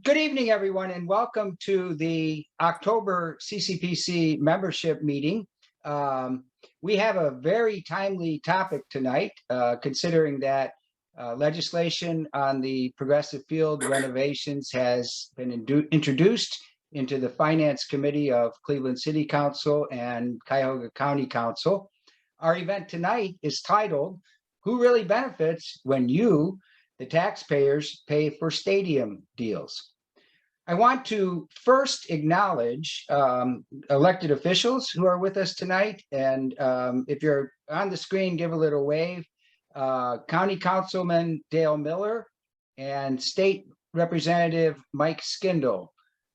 Good evening, everyone, and welcome to the October CCPC membership meeting. We have a very timely topic tonight, considering that legislation on the progressive field renovations has been introduced into the Finance Committee of Cleveland City Council and Cuyahoga County Council. Our event tonight is titled, "Who Really Benefits When You, the Taxpayers, Pay for Stadium Deals?" I want to first acknowledge elected officials who are with us tonight. And if you're on the screen, give a little wave. County Councilman Dale Miller and State Representative Mike Skindle.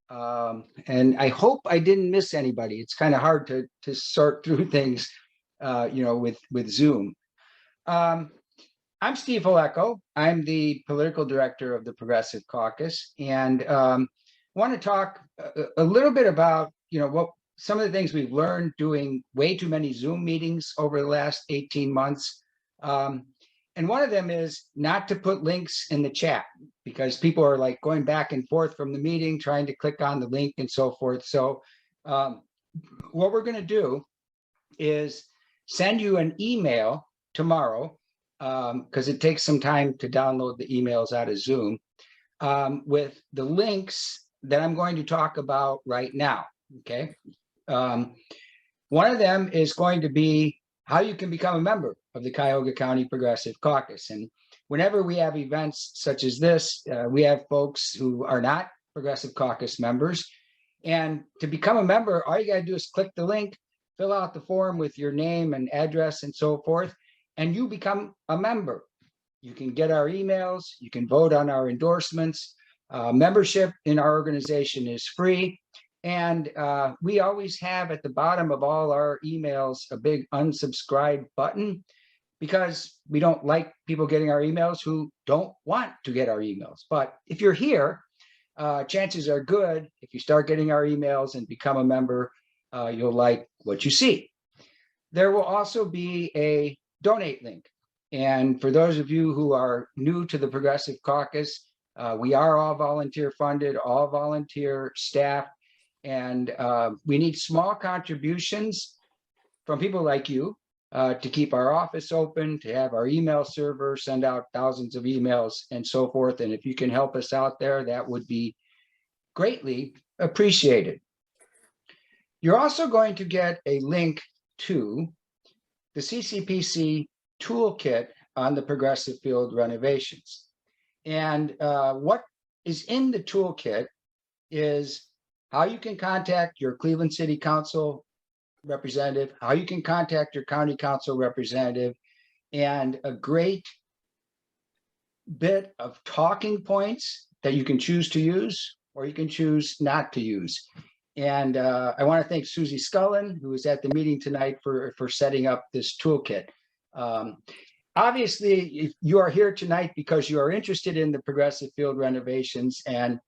And I hope I didn't miss anybody. It's kind of hard to sort through things, with Zoom. I'm Steve Halecko. I'm the political director of the Progressive Caucus, and want to talk a little bit about, what some of the things we've learned doing way too many Zoom meetings over the last 18 months. And one of them is not to put links in the chat, because people are like going back and forth from the meeting, trying to click on the link and so forth. So what we're going to do is send you an email tomorrow, because it takes some time to download the emails out of Zoom, with the links that I'm going to talk about right now, okay? One of them is going to be how you can become a member of the Cuyahoga County Progressive Caucus. And whenever we have events such as this, we have folks who are not Progressive Caucus members. And to become a member, all you got to do is click the link, fill out the form with your name and address and so forth, and you become a member. You can get our emails, you can vote on our endorsements. Membership in our organization is free. And we always have at the bottom of all our emails a big unsubscribe button, because we don't like people getting our emails who don't want to get our emails. But if you're here, chances are good, if you start getting our emails and become a member, you'll like what you see. There will also be a donate link. And for those of you who are new to the Progressive Caucus, we are all volunteer funded, all volunteer staff, and we need small contributions from people like you to keep our office open, to have our email server send out thousands of emails and so forth. And if you can help us out there, that would be greatly appreciated. You're also going to get a link to the CCPC toolkit on the progressive field renovations. And what is in the toolkit is how you can contact your Cleveland City Council representative, how you can contact your county council representative, and a great bit of talking points that you can choose to use or you can choose not to use. And I want to thank Susie Scullin, who was at the meeting tonight, for setting up this toolkit. Obviously, if you are here tonight because you are interested in the progressive field renovations, and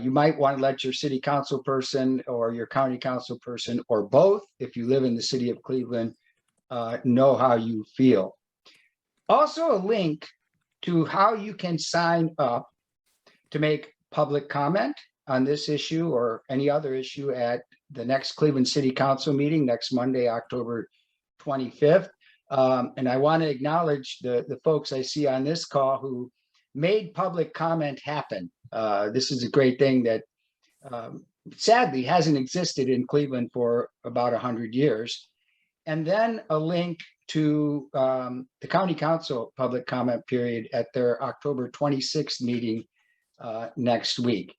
you might want to let your city council person or your county council person, or both, if you live in the city of Cleveland, know how you feel. Also, a link to how you can sign up to make public comment on this issue or any other issue at the next Cleveland City Council meeting next Monday, October 25th. And I want to acknowledge the folks I see on this call who made public comment happen. This is a great thing that sadly hasn't existed in Cleveland for about 100 years. And then a link to the county council public comment period at their October 26th meeting next week.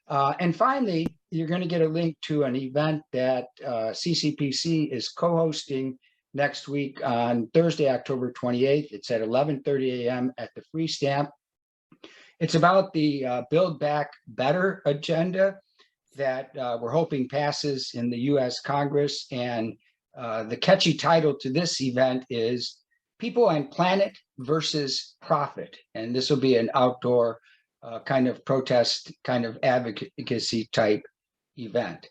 And finally, you're going to get a link to an event that CCPC is co-hosting next week on Thursday, October 28th. It's at 11:30 a.m. at the Free Stamp. It's about the Build Back Better agenda that we're hoping passes in the U.S. Congress. And the catchy title to this event is People and Planet versus Profit. And this will be an outdoor kind of protest, kind of advocacy type event.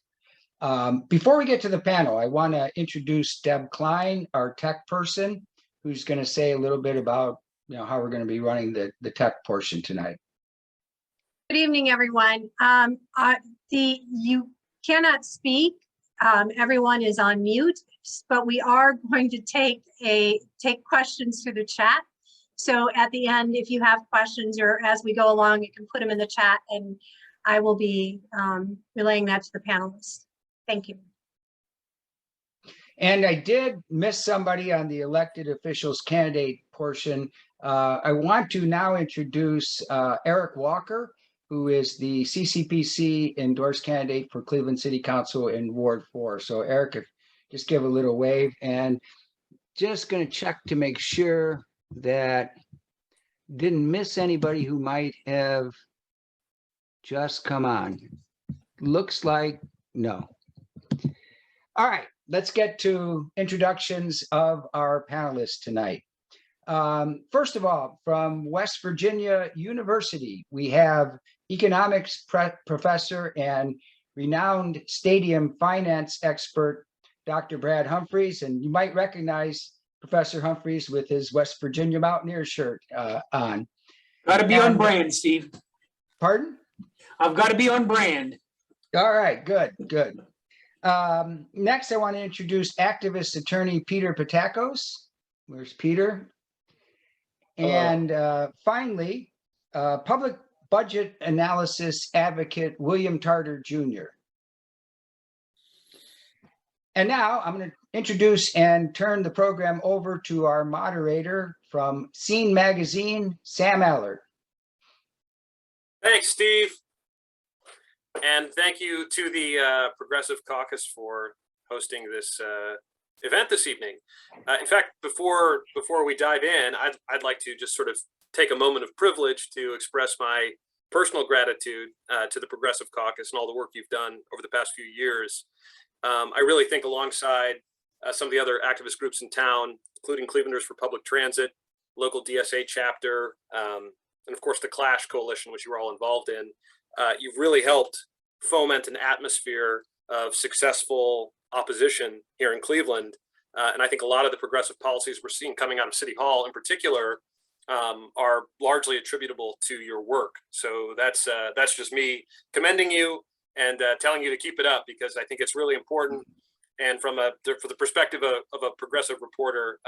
Before we get to the panel, I want to introduce Deb Klein, our tech person, who's going to say a little bit about how we're going to be running the tech portion tonight. Good evening, everyone. You cannot speak. Everyone is on mute, but we are going to take questions through the chat. So at the end, if you have questions or as we go along, you can put them in the chat and I will be relaying that to the panelists. Thank you. And I did miss somebody on the elected officials candidate portion. I want to now introduce Eric Walker, who is the CCPC endorsed candidate for Cleveland City Council in Ward 4. So Eric, just give a little wave, and just going to check to make sure that didn't miss anybody who might have just come on. Looks like no. All right, let's get to introductions of our panelists tonight. First of all, from West Virginia University, we have economics professor and renowned stadium finance expert, Dr. Brad Humphreys. And you might recognize Professor Humphreys with his West Virginia Mountaineer shirt on. Got to be on brand, Steve. Pardon? I've got to be on brand. All right, good, good. Next, I want to introduce activist attorney Peter Patakos. Where's Peter? And finally, public budget analysis advocate William Tarter Jr. And now I'm going to introduce and turn the program over to our moderator from Scene Magazine, Sam Allard. Thanks, Steve. And thank you to the Progressive Caucus for hosting this event this evening. In fact, before we dive in, I'd like to just sort of take a moment of privilege to express my personal gratitude to the Progressive Caucus and all the work you've done over the past few years. I really think alongside some of the other activist groups in town, including Clevelanders for Public Transit, local DSA chapter, and of course the Clash Coalition, which you were all involved in, you've really helped foment an atmosphere of successful opposition here in Cleveland. And I think a lot of the progressive policies we're seeing coming out of City Hall in particular are largely attributable to your work. So that's just me commending you and telling you to keep it up, because I think it's really important. And for the perspective of a progressive reporter,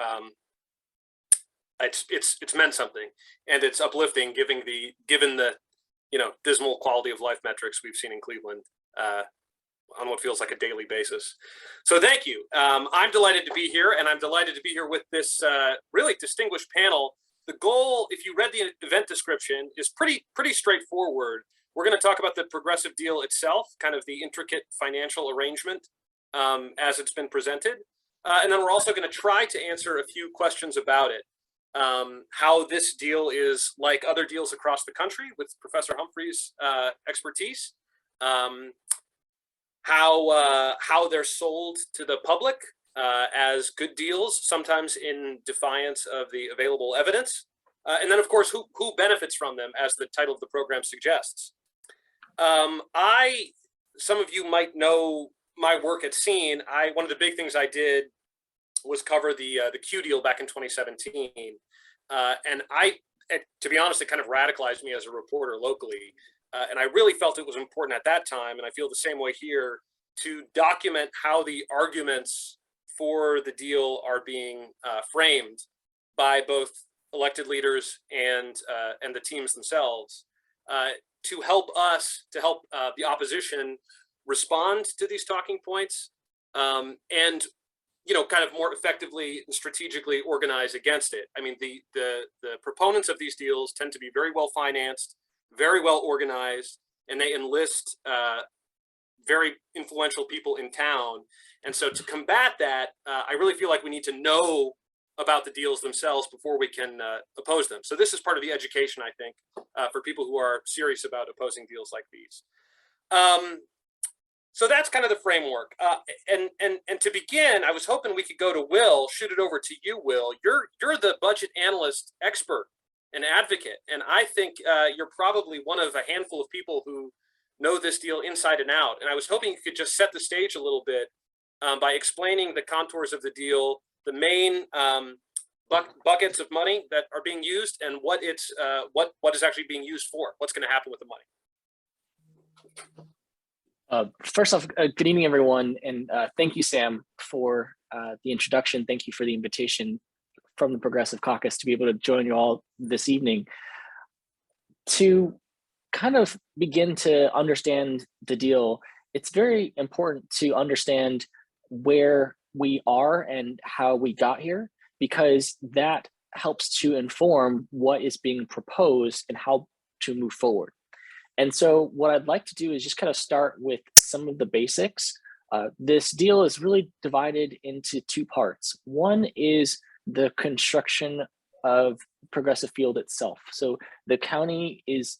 it's meant something, and it's uplifting given the dismal quality of life metrics we've seen in Cleveland on what feels like a daily basis. So thank you. I'm delighted to be here, and I'm delighted to be here with this really distinguished panel. The goal, if you read the event description, is pretty straightforward. We're going to talk about the progressive deal itself, kind of the intricate financial arrangement as it's been presented. And then we're also going to try to answer a few questions about it. How this deal is like other deals across the country with Professor Humphreys' expertise, how they're sold to the public as good deals, sometimes in defiance of the available evidence, and then of course who benefits from them, as the title of the program suggests. Some of you might know my work at Scene. One of the big things I did was cover the Q deal back in 2017. And to be honest, it kind of radicalized me as a reporter locally. And I really felt it was important at that time, and I feel the same way here, to document how the arguments for the deal are being framed by both elected leaders and the teams themselves, to help the opposition respond to these talking points, and kind of more effectively and strategically organize against it. I mean, the proponents of these deals tend to be very well financed, very well organized, and they enlist very influential people in town. And so to combat that, I really feel like we need to know about the deals themselves before we can oppose them. So this is part of the education, I think, for people who are serious about opposing deals like these. So that's kind of the framework. And to begin, I was hoping we could go to Will, shoot it over to you, Will. You're the budget analyst expert and advocate. And I think you're probably one of a handful of people who know this deal inside and out. And I was hoping you could just set the stage a little bit by explaining the contours of the deal, the main buckets of money that are being used, and what is actually being used for. What's going to happen with the money? First off, good evening, everyone, and thank you, Sam, for the introduction. Thank you for the invitation from the Progressive Caucus to be able to join you all this evening. To kind of begin to understand the deal, it's very important to understand where we are and how we got here, because that helps to inform what is being proposed and how to move forward. And so what I'd like to do is just kind of start with some of the basics. This deal is really divided into two parts. One is the construction of Progressive Field itself. So the county is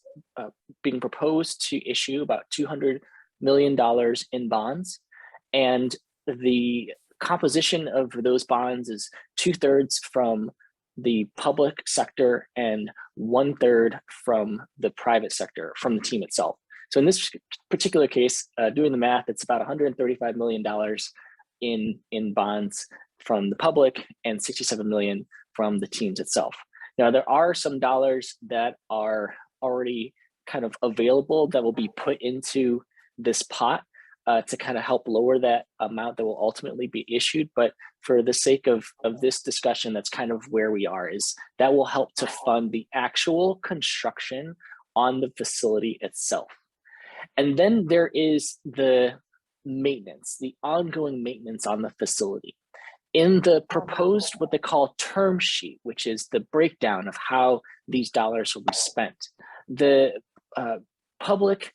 being proposed to issue about $200 million in bonds. And the composition of those bonds is 2/3 from the public sector and 1/3 from the private sector, from the team itself. So in this particular case, doing the math, it's about $135 million in bonds from the public and $67 million from the teams itself. Now, there are some dollars that are already kind of available that will be put into this pot to kind of help lower that amount that will ultimately be issued. But for the sake of this discussion, that's kind of where we are, is that will help to fund the actual construction on the facility itself. And then there is the maintenance, the ongoing maintenance on the facility. In the proposed, what they call term sheet, which is the breakdown of how these dollars will be spent, the public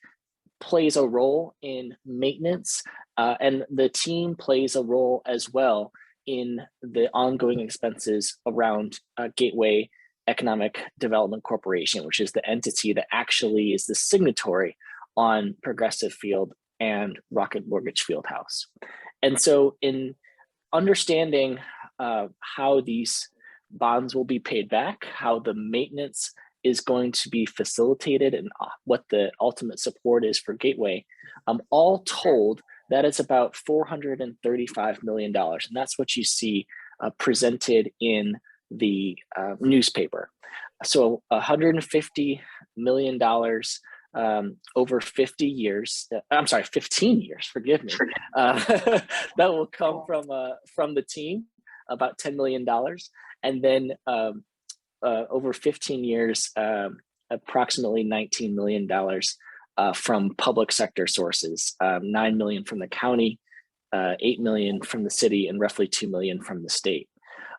plays a role in maintenance, and the team plays a role as well in the ongoing expenses around Gateway Economic Development Corporation, which is the entity that actually is the signatory on Progressive Field and Rocket Mortgage Fieldhouse. And so in understanding how these bonds will be paid back, how the maintenance is going to be facilitated, and what the ultimate support is for Gateway, all told, that is about $435 million. And that's what you see presented in the newspaper. So $150 million over 50 years, I'm sorry, 15 years, forgive me, that will come from the team, about $10 million. And then over 15 years, approximately $19 million from public sector sources, $9 million from the county, $8 million from the city, and roughly $2 million from the state.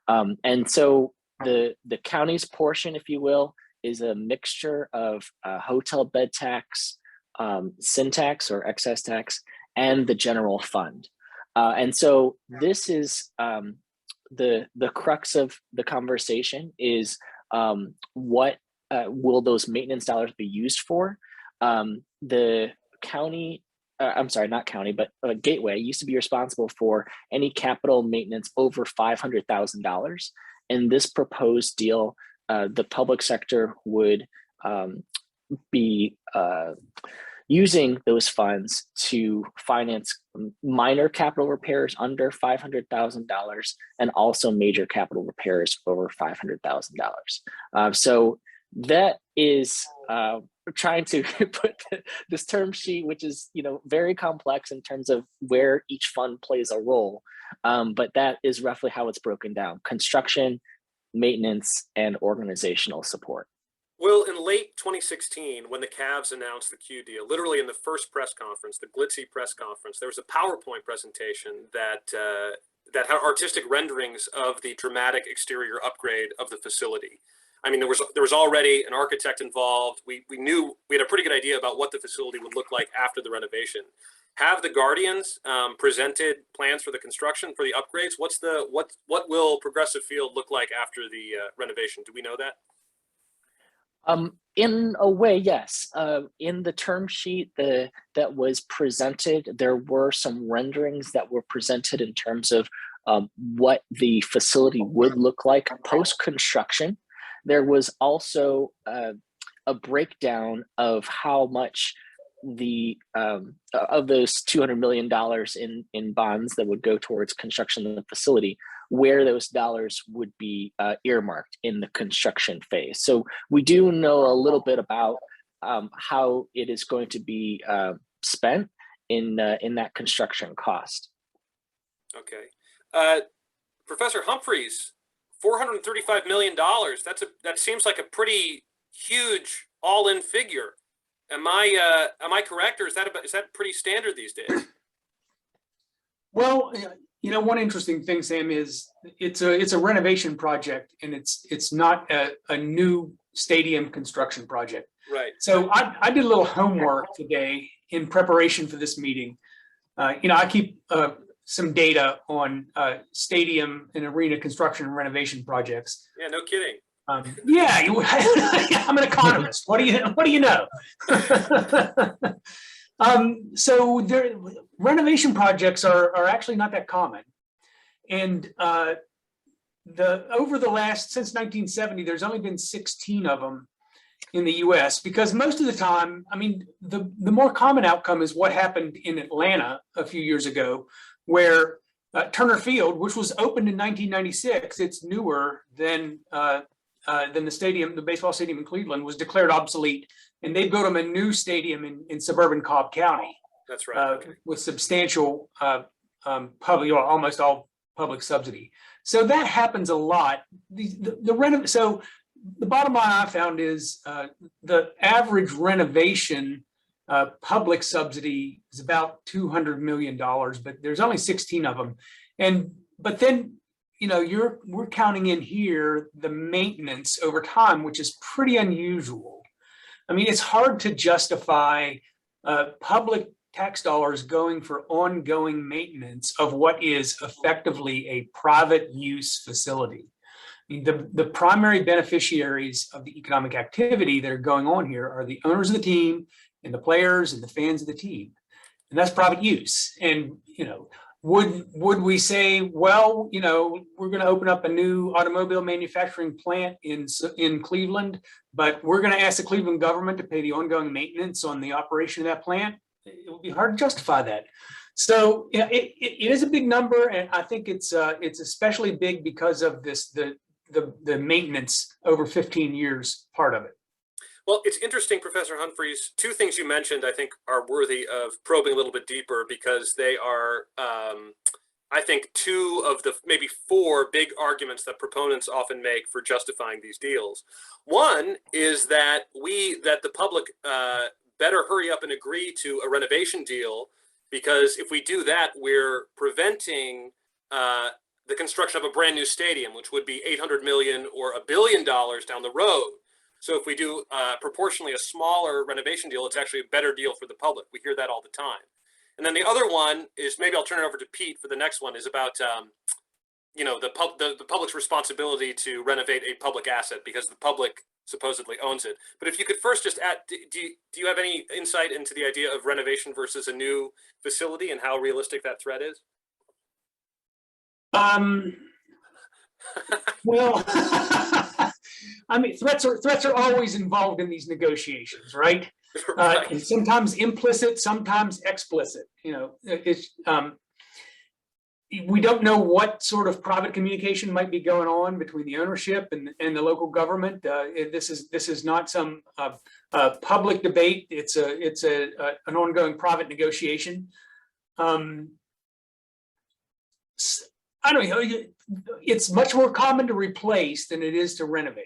And so the county's portion, if you will, is a mixture of hotel bed tax, sin tax or excess tax, and the general fund. And so this is the crux of the conversation, is what will those maintenance dollars be used for? The county, I'm sorry, not county, but Gateway used to be responsible for any capital maintenance over $500,000. In this proposed deal, the public sector would be using those funds to finance minor capital repairs under $500,000 and also major capital repairs over $500,000. So that is trying to put this term sheet, which is very complex in terms of where each fund plays a role, but that is roughly how it's broken down: construction, maintenance, and organizational support. Will, in late 2016, when the Cavs announced the Q deal, literally in the first press conference, the glitzy press conference, there was a PowerPoint presentation that that had artistic renderings of the dramatic exterior upgrade of the facility. I mean, there was already an architect involved. We knew, we had a pretty good idea about what the facility would look like after the renovation. Have the Guardians presented plans for the construction, for the upgrades? What will Progressive Field look like after the renovation? Do we know that? In a way, yes. In the term sheet that was presented, there were some renderings that were presented in terms of what the facility would look like post-construction. There was also a breakdown of how much of those $200 million in bonds that would go towards construction of the facility, where those dollars would be earmarked in the construction phase. So we do know a little bit about how it is going to be spent in that construction cost. Okay. Professor Humphreys, $435 million. That seems like a pretty huge all-in figure. Am I correct, or is that pretty standard these days? Well, one interesting thing, Sam, is it's a renovation project, and it's not a new stadium construction project. Right. So I did a little homework today in preparation for this meeting. I keep some data on stadium and arena construction and renovation projects. Yeah, no kidding. Yeah, I'm an economist. What do you know? So renovation projects are actually not that common, and since 1970, there's only been 16 of them in the U.S. because most of the time, I mean, the more common outcome is what happened in Atlanta a few years ago, where Turner Field, which was opened in 1996, it's newer than the stadium, the baseball stadium in Cleveland, was declared obsolete, and they built them a new stadium in suburban Cobb County. That's right. Okay. With substantial public, or almost all public subsidy. So that happens a lot. So the bottom line I found is the average renovation public subsidy is about $200 million, but there's only 16 of them. But then, we're counting in here the maintenance over time, which is pretty unusual. I mean, it's hard to justify public tax dollars going for ongoing maintenance of what is effectively a private use facility. I mean, the primary beneficiaries of the economic activity that are going on here are the owners of the team and the players and the fans of the team. And that's private use. And, would we say, well, we're going to open up a new automobile manufacturing plant in Cleveland, but we're going to ask the Cleveland government to pay the ongoing maintenance on the operation of that plant? It would be hard to justify that. So it is a big number, and I think it's especially big because of the maintenance over 15 years part of it. Well, it's interesting, Professor Humphreys. Two things you mentioned, I think, are worthy of probing a little bit deeper, because they are, I think, two of the maybe four big arguments that proponents often make for justifying these deals. One is that the public better hurry up and agree to a renovation deal, because if we do that, we're preventing the construction of a brand new stadium, which would be $800 million or $1 billion down the road. So if we do proportionally a smaller renovation deal, it's actually a better deal for the public. We hear that all the time. And then the other one is, maybe I'll turn it over to Pete for the next one, is about the public's responsibility to renovate a public asset because the public supposedly owns it. But if you could first just add, do you have any insight into the idea of renovation versus a new facility and how realistic that threat is? Well, I mean, threats are always involved in these negotiations, right? Right. And sometimes implicit, sometimes explicit. We don't know what sort of private communication might be going on between the ownership and the local government. This is not some public debate. It's an ongoing private negotiation. I don't know. It's much more common to replace than it is to renovate.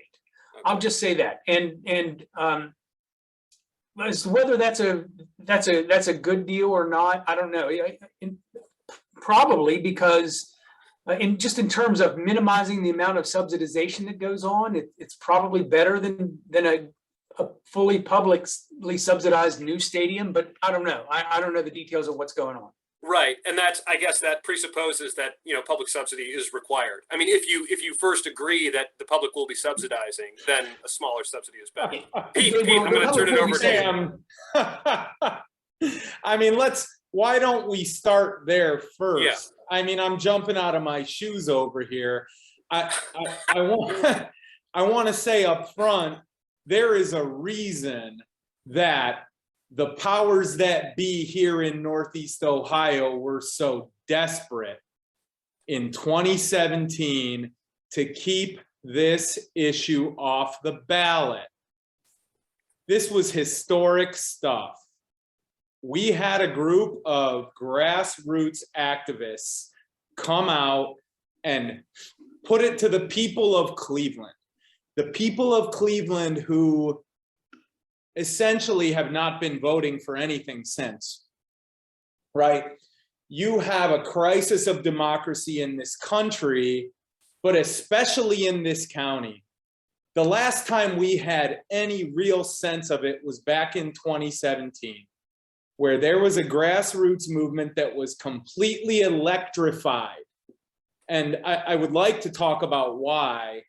I'll just say that. And as to whether that's a good deal or not, I don't know. Probably because in terms of minimizing the amount of subsidization that goes on, it's probably better than a fully publicly subsidized new stadium. But I don't know. I don't know the details of what's going on. Right, and I guess that presupposes that public subsidy is required. I mean, if you first agree that the public will be subsidizing, then a smaller subsidy is better. Pete, I'm going to turn it over to you. I mean, why don't we start there first? Yeah. I mean, I'm jumping out of my shoes over here. I want to say up front, there is a reason that the powers that be here in Northeast Ohio were so desperate in 2017 to keep this issue off the ballot. This was historic stuff. we had a group of grassroots activists come out and put it to the people of Cleveland. The people of Cleveland who essentially have not been voting for anything since, right? You have a crisis of democracy in this country, but especially in this county. The last time we had any real sense of it was back in 2017, where there was a grassroots movement that was completely electrified. And I would like to talk about why.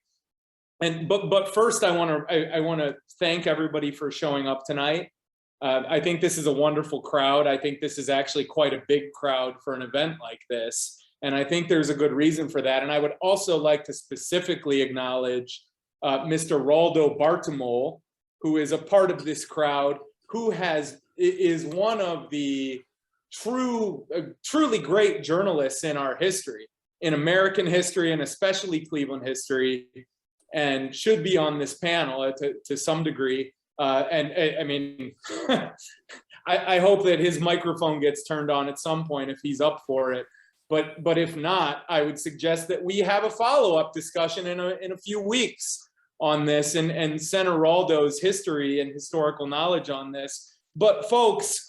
But first, I want to thank everybody for showing up tonight. I think this is a wonderful crowd. I think this is actually quite a big crowd for an event like this. And I think there's a good reason for that. And I would also like to specifically acknowledge Mr. Raldo Bartimol, who is a part of this crowd, who is one of the truly great journalists in our history, in American history, and especially Cleveland history, and should be on this panel to some degree. I mean, I hope that his microphone gets turned on at some point if he's up for it. But if not, I would suggest that we have a follow-up discussion in a few weeks on this and Senator Raldo's history and historical knowledge on this. But folks,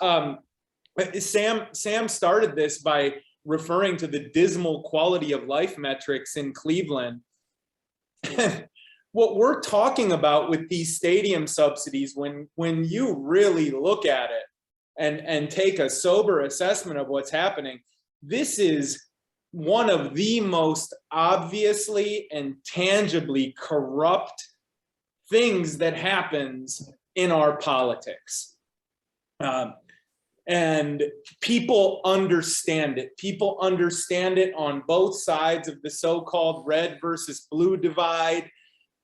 Sam started this by referring to the dismal quality of life metrics in Cleveland. What we're talking about with these stadium subsidies, when you really look at it and take a sober assessment of what's happening, this is one of the most obviously and tangibly corrupt things that happens in our politics. And people understand it. People understand it on both sides of the so-called red versus blue divide.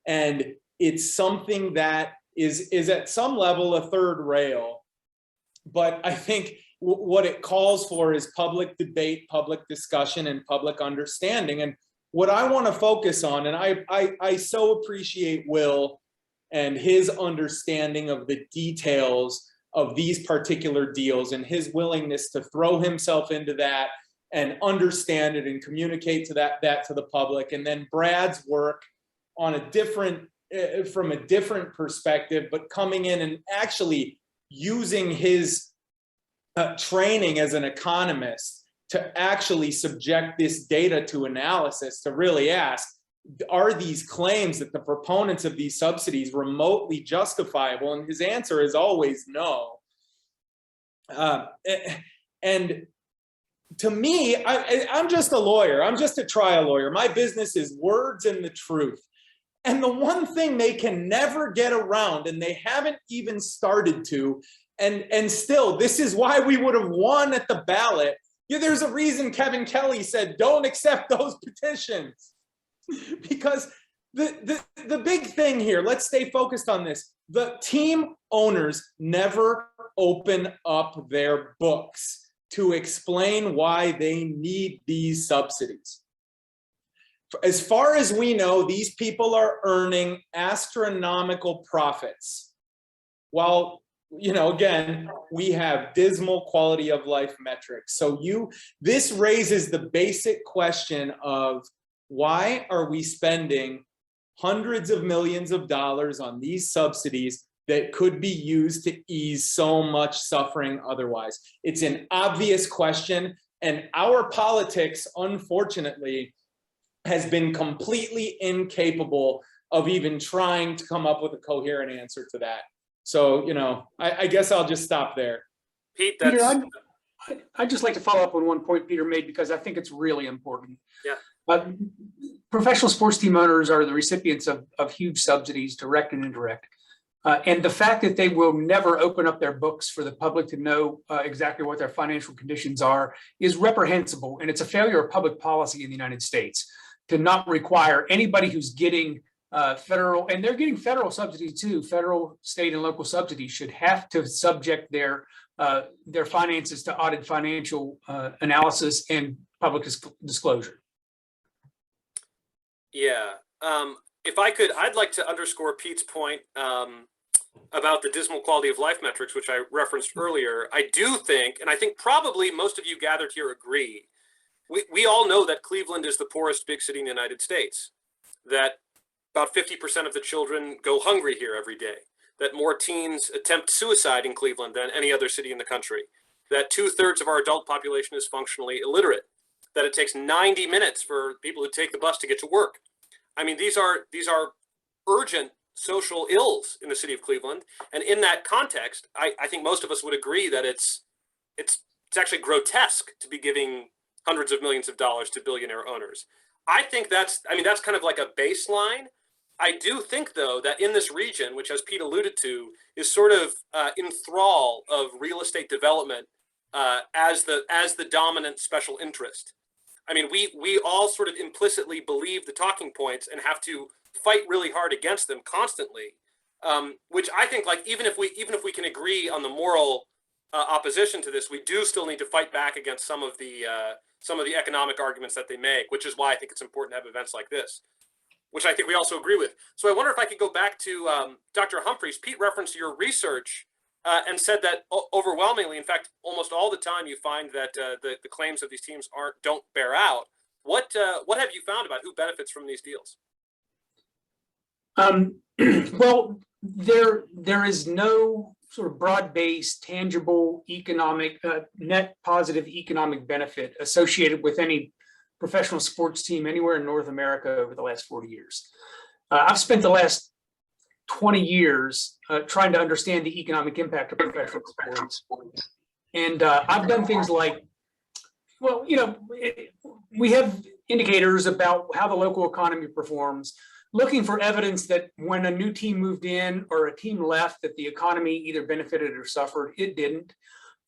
And it's something that is at some level a third rail. But I think what it calls for is public debate, public discussion, and public understanding. And what I want to focus on, and I so appreciate Will and his understanding of the details of these particular deals and his willingness to throw himself into that and understand it and communicate to that to the public. And then Brad's work on a different, from a different perspective, but coming in and actually using his training as an economist to actually subject this data to analysis, to really ask, are these claims that the proponents of these subsidies remotely justifiable? And his answer is always no. And to me, I'm just a lawyer. I'm just a trial lawyer. My business is words and the truth. And the one thing they can never get around, and they haven't even started to, and still, this is why we would have won at the ballot. Yeah, there's a reason Kevin Kelly said, don't accept those petitions. Because the big thing here, let's stay focused on this. The team owners never open up their books to explain why they need these subsidies. As far as we know, these people are earning astronomical profits. While, you know, again, we have dismal quality of life metrics. So this raises the basic question of, why are we spending hundreds of millions of dollars on these subsidies that could be used to ease so much suffering otherwise? It's an obvious question, and our politics, unfortunately, has been completely incapable of even trying to come up with a coherent answer to that. So, you know, I guess I'll just stop there. Pete, Peter, that's I'd just like to follow up on one point Peter made, because I think it's really important. Yeah. Professional sports team owners are the recipients of huge subsidies, direct and indirect. And the fact that they will never open up their books for the public to know exactly what their financial conditions are is reprehensible. And it's a failure of public policy in the United States to not require anybody who's getting federal, and they're getting federal subsidies too, federal, state, and local subsidies, should have to subject their finances to audit financial analysis and public disclosure. Yeah. If I could, I'd like to underscore Pete's point. about the dismal quality of life metrics, which I referenced earlier, I do think, and I think probably most of you gathered here agree, we all know that Cleveland is the poorest big city in the United States, that about 50% of the children go hungry here every day, that more teens attempt suicide in Cleveland than any other city in the country, that 2/3 of our adult population is functionally illiterate, that it takes 90 minutes for people who take the bus to get to work. I mean, these are urgent social ills in the city of Cleveland. And in that context, I think most of us would agree that it's actually grotesque to be giving hundreds of millions of dollars to billionaire owners. I think that's kind of like a baseline. I do think, though, that in this region, which, as Pete alluded to, is sort of in thrall of real estate development as the dominant special interest. I mean, we all sort of implicitly believe the talking points and have to fight really hard against them constantly, which I think, like, even if we can agree on the moral opposition to this, we do still need to fight back against some of the economic arguments that they make, which is why I think it's important to have events like this, which I think we also agree with. So I wonder if I could go back to Dr. Humphreys. Pete referenced your research and said that overwhelmingly, in fact, almost all the time, you find that the claims of these teams don't bear out. What have you found about who benefits from these deals? Well, there is no sort of broad-based, tangible economic, net positive economic benefit associated with any professional sports team anywhere in North America over the last 40 years. I've spent the last 20 years trying to understand the economic impact of professional sports. And I've done things like, well, we have indicators about how the local economy performs, looking for evidence that when a new team moved in or a team left, that the economy either benefited or suffered. It didn't.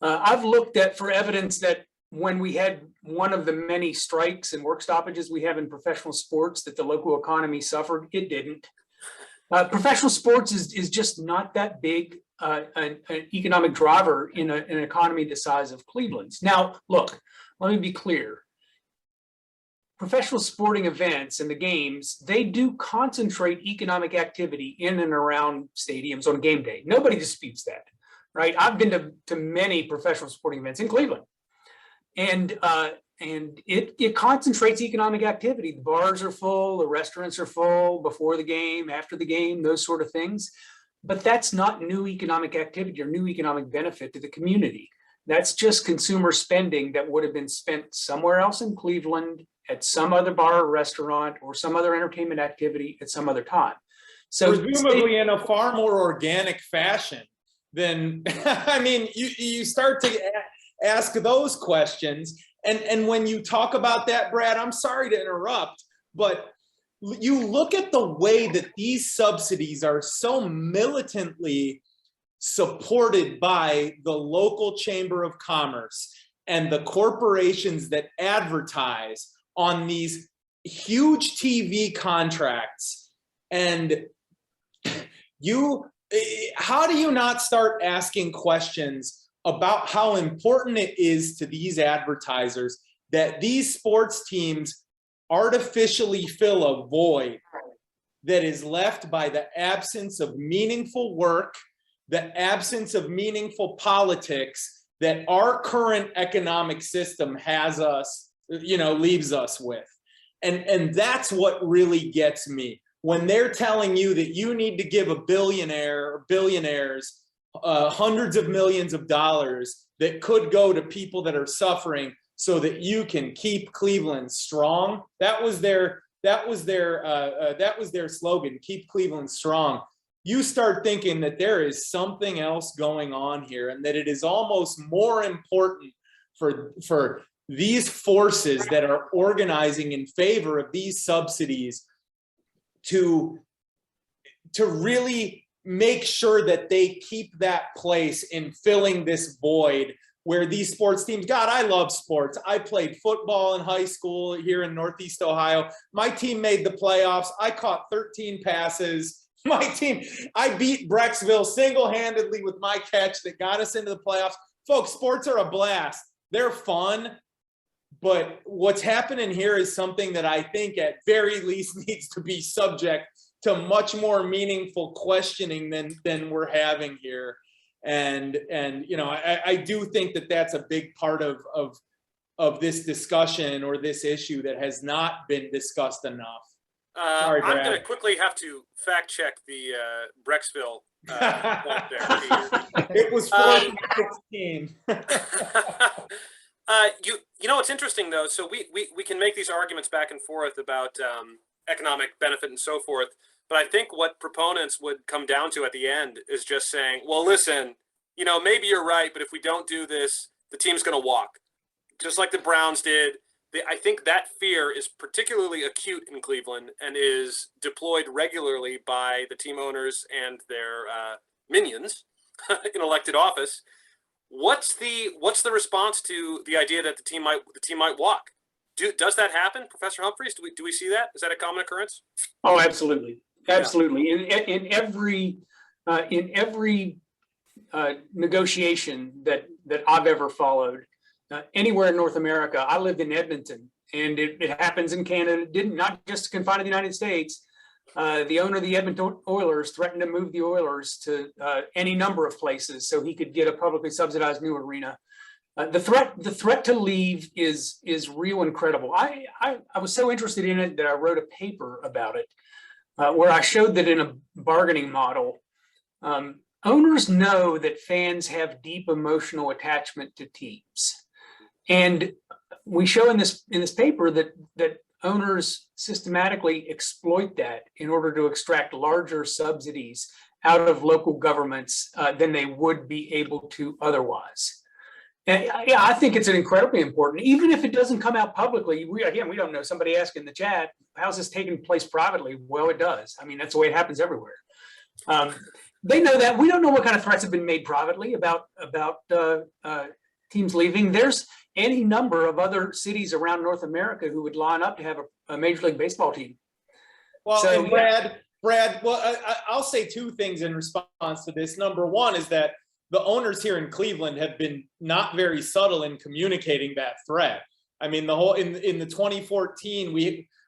I've looked for evidence that when we had one of the many strikes and work stoppages we have in professional sports, that the local economy suffered. It didn't. Professional sports is just not that big an economic driver in an economy the size of Cleveland's. Now, look, let me be clear. Professional sporting events and the games, they do concentrate economic activity in and around stadiums on game day. Nobody disputes that, right? I've been to many professional sporting events in Cleveland, and it concentrates economic activity. The bars are full, the restaurants are full before the game, after the game, those sort of things. But that's not new economic activity or new economic benefit to the community. That's just consumer spending that would have been spent somewhere else in Cleveland at some other bar or restaurant or some other entertainment activity at some other time. So presumably in a far more organic fashion than, I mean, you start to ask those questions. And when you talk about that, Brad, I'm sorry to interrupt, but you look at the way that these subsidies are so militantly supported by the local chamber of commerce and the corporations that advertise on these huge TV contracts. And how do you not start asking questions about how important it is to these advertisers that these sports teams artificially fill a void that is left by the absence of meaningful work, the absence of meaningful politics that our current economic system has us, leaves us with. And that's what really gets me. When they're telling you that you need to give a billionaire or billionaires hundreds of millions of dollars that could go to people that are suffering so that you can keep Cleveland strong. That was their slogan, keep Cleveland strong. You start thinking that there is something else going on here and that it is almost more important for these forces that are organizing in favor of these subsidies to really make sure that they keep that place in filling this void where these sports teams, God, I love sports. I played football in high school here in Northeast Ohio. My team made the playoffs. I caught 13 passes. My team, I beat Brecksville single-handedly with my catch that got us into the playoffs. Folks, sports are a blast. They're fun. But what's happening here is something that I think at very least needs to be subject to much more meaningful questioning than we're having here. And you know, I do think that that's a big part of this discussion or this issue that has not been discussed enough. Sorry, I'm Brad. going to quickly have to fact check the Brecksville point there. It was 14-16. You know, it's interesting though. So we can make these arguments back and forth about economic benefit and so forth. But I think what proponents would come down to at the end is just saying, well, listen, you know, maybe you're right, but if we don't do this, the team's going to walk, just like the Browns did. I think that fear is particularly acute in Cleveland and is deployed regularly by the team owners and their minions in elected office. What's the response to the idea that the team might walk? Does that happen, Professor Humphreys? Do we see that? Is that a common occurrence? Oh, absolutely. Absolutely. In every negotiation that I've ever followed, anywhere in North America. I lived in Edmonton, and it happens in Canada. It didn't, not just confined to the United States. The owner of the Edmonton Oilers threatened to move the Oilers to any number of places so he could get a publicly subsidized new arena. The threat to leave is real and credible. I was so interested in it that I wrote a paper about it, where I showed that in a bargaining model, owners know that fans have deep emotional attachment to teams. And we show in this paper that owners systematically exploit that in order to extract larger subsidies out of local governments than they would be able to otherwise. And yeah, I think it's an incredibly important, even if it doesn't come out publicly. We don't know. Somebody asked in the chat, how's this taking place privately? Well, it does. I mean, that's the way it happens everywhere. They know that. We don't know what kind of threats have been made privately about teams leaving. There's any number of other cities around North America who would line up to have a Major League Baseball team. Well, So, and Brad, well, I'll say two things in response to this. Number one is that the owners here in Cleveland have been not very subtle in communicating that threat. I mean, the whole in the 2014,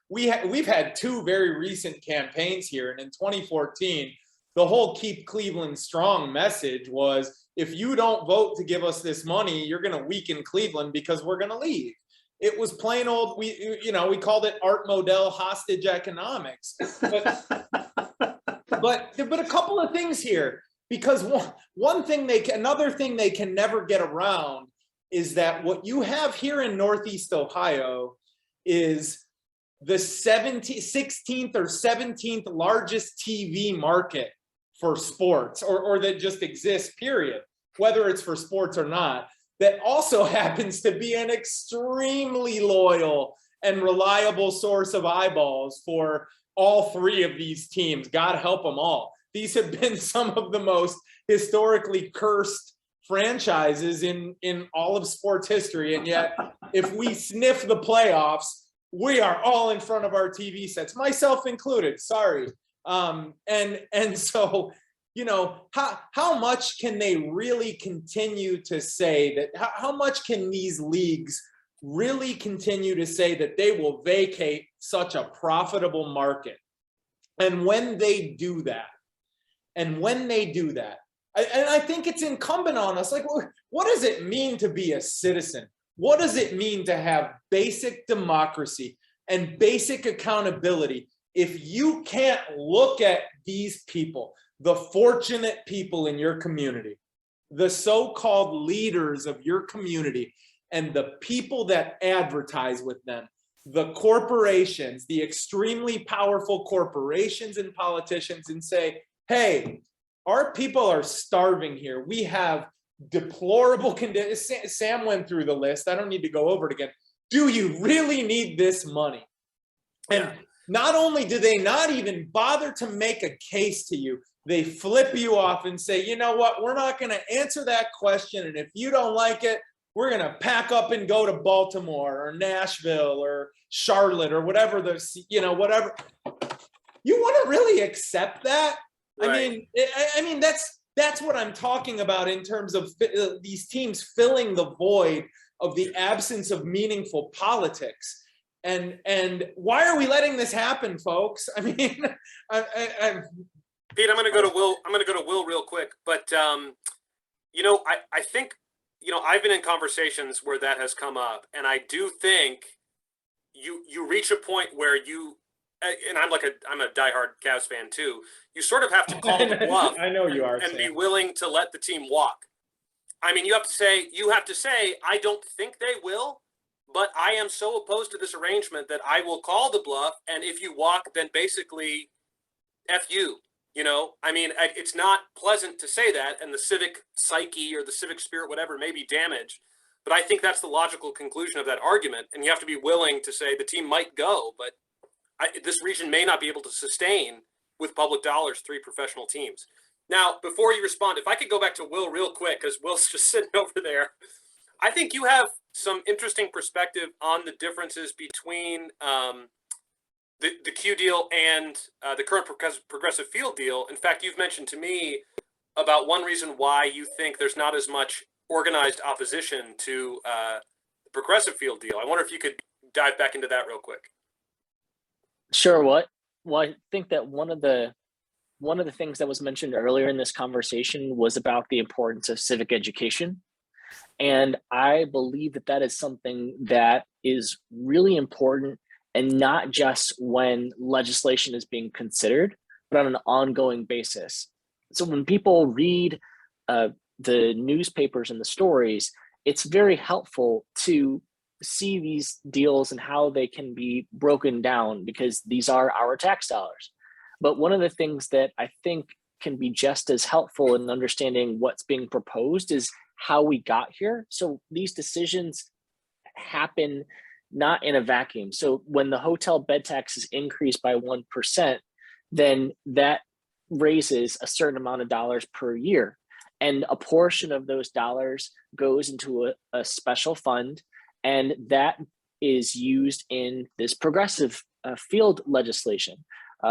we've had two very recent campaigns here, and in 2014, the whole "Keep Cleveland Strong" message was, if you don't vote to give us this money, you're going to weaken Cleveland because we're going to leave. It was plain old, we called it Art Modell hostage economics. But a couple of things here, because another thing they can never get around is that what you have here in Northeast Ohio is the 16th or 17th largest TV market for sports, or that just exists, period, whether it's for sports or not, that also happens to be an extremely loyal and reliable source of eyeballs for all three of these teams. God help them all. These have been some of the most historically cursed franchises in all of sports history. And yet, if we sniff the playoffs, we are all in front of our TV sets, myself included. Sorry. And so, you know, how much can they really continue to say that, how much can these leagues really continue to say that they will vacate such a profitable market? And when they do that, I think it's incumbent on us, like, what does it mean to be a citizen? What does it mean to have basic democracy and basic accountability if you can't look at these people, the fortunate people in your community, the so-called leaders of your community, and the people that advertise with them, the corporations, the extremely powerful corporations and politicians, and say, hey, our people are starving here. We have deplorable conditions. Sam went through the list. I don't need to go over it again. Do you really need this money? And not only do they not even bother to make a case to you, they flip you off and say, you know what, we're not going to answer that question. And if you don't like it, we're going to pack up and go to Baltimore or Nashville or Charlotte or whatever whatever. You want to really accept that? Right. I mean, that's what I'm talking about in terms of these teams filling the void of the absence of meaningful politics. And why are we letting this happen, folks? I mean, Pete, I'm going to go to Will. I'm going to go to Will real quick, but you know, I think, you know, I've been in conversations where that has come up, and I do think you reach a point where you, and I'm a diehard Cavs fan too. You sort of have to call the bluff. I know you are, and be Sam. willing to let the team walk. I mean, you have to say, I don't think they will, but I am so opposed to this arrangement that I will call the bluff. And if you walk, then basically, F you. You know, I mean, it's not pleasant to say that, and the civic psyche or the civic spirit, whatever, may be damaged. But I think that's the logical conclusion of that argument. And you have to be willing to say the team might go, but this region may not be able to sustain with public dollars 3 professional teams. Now, before you respond, if I could go back to Will real quick, because Will's just sitting over there. I think you have some interesting perspective on the differences between the Q deal and the current progressive field deal. In fact, you've mentioned to me about one reason why you think there's not as much organized opposition to the progressive field deal. I wonder if you could dive back into that real quick. Sure. Well, I think that one of the things that was mentioned earlier in this conversation was about the importance of civic education. And I believe that is something that is really important, and not just when legislation is being considered, but on an ongoing basis. So when people read the newspapers and the stories, it's very helpful to see these deals and how they can be broken down, because these are our tax dollars. But one of the things that I think can be just as helpful in understanding what's being proposed is how we got here. So these decisions happen not in a vacuum. So when the hotel bed tax is increased by 1%, then that raises a certain amount of dollars per year. And a portion of those dollars goes into a special fund, and that is used in this progressive field legislation.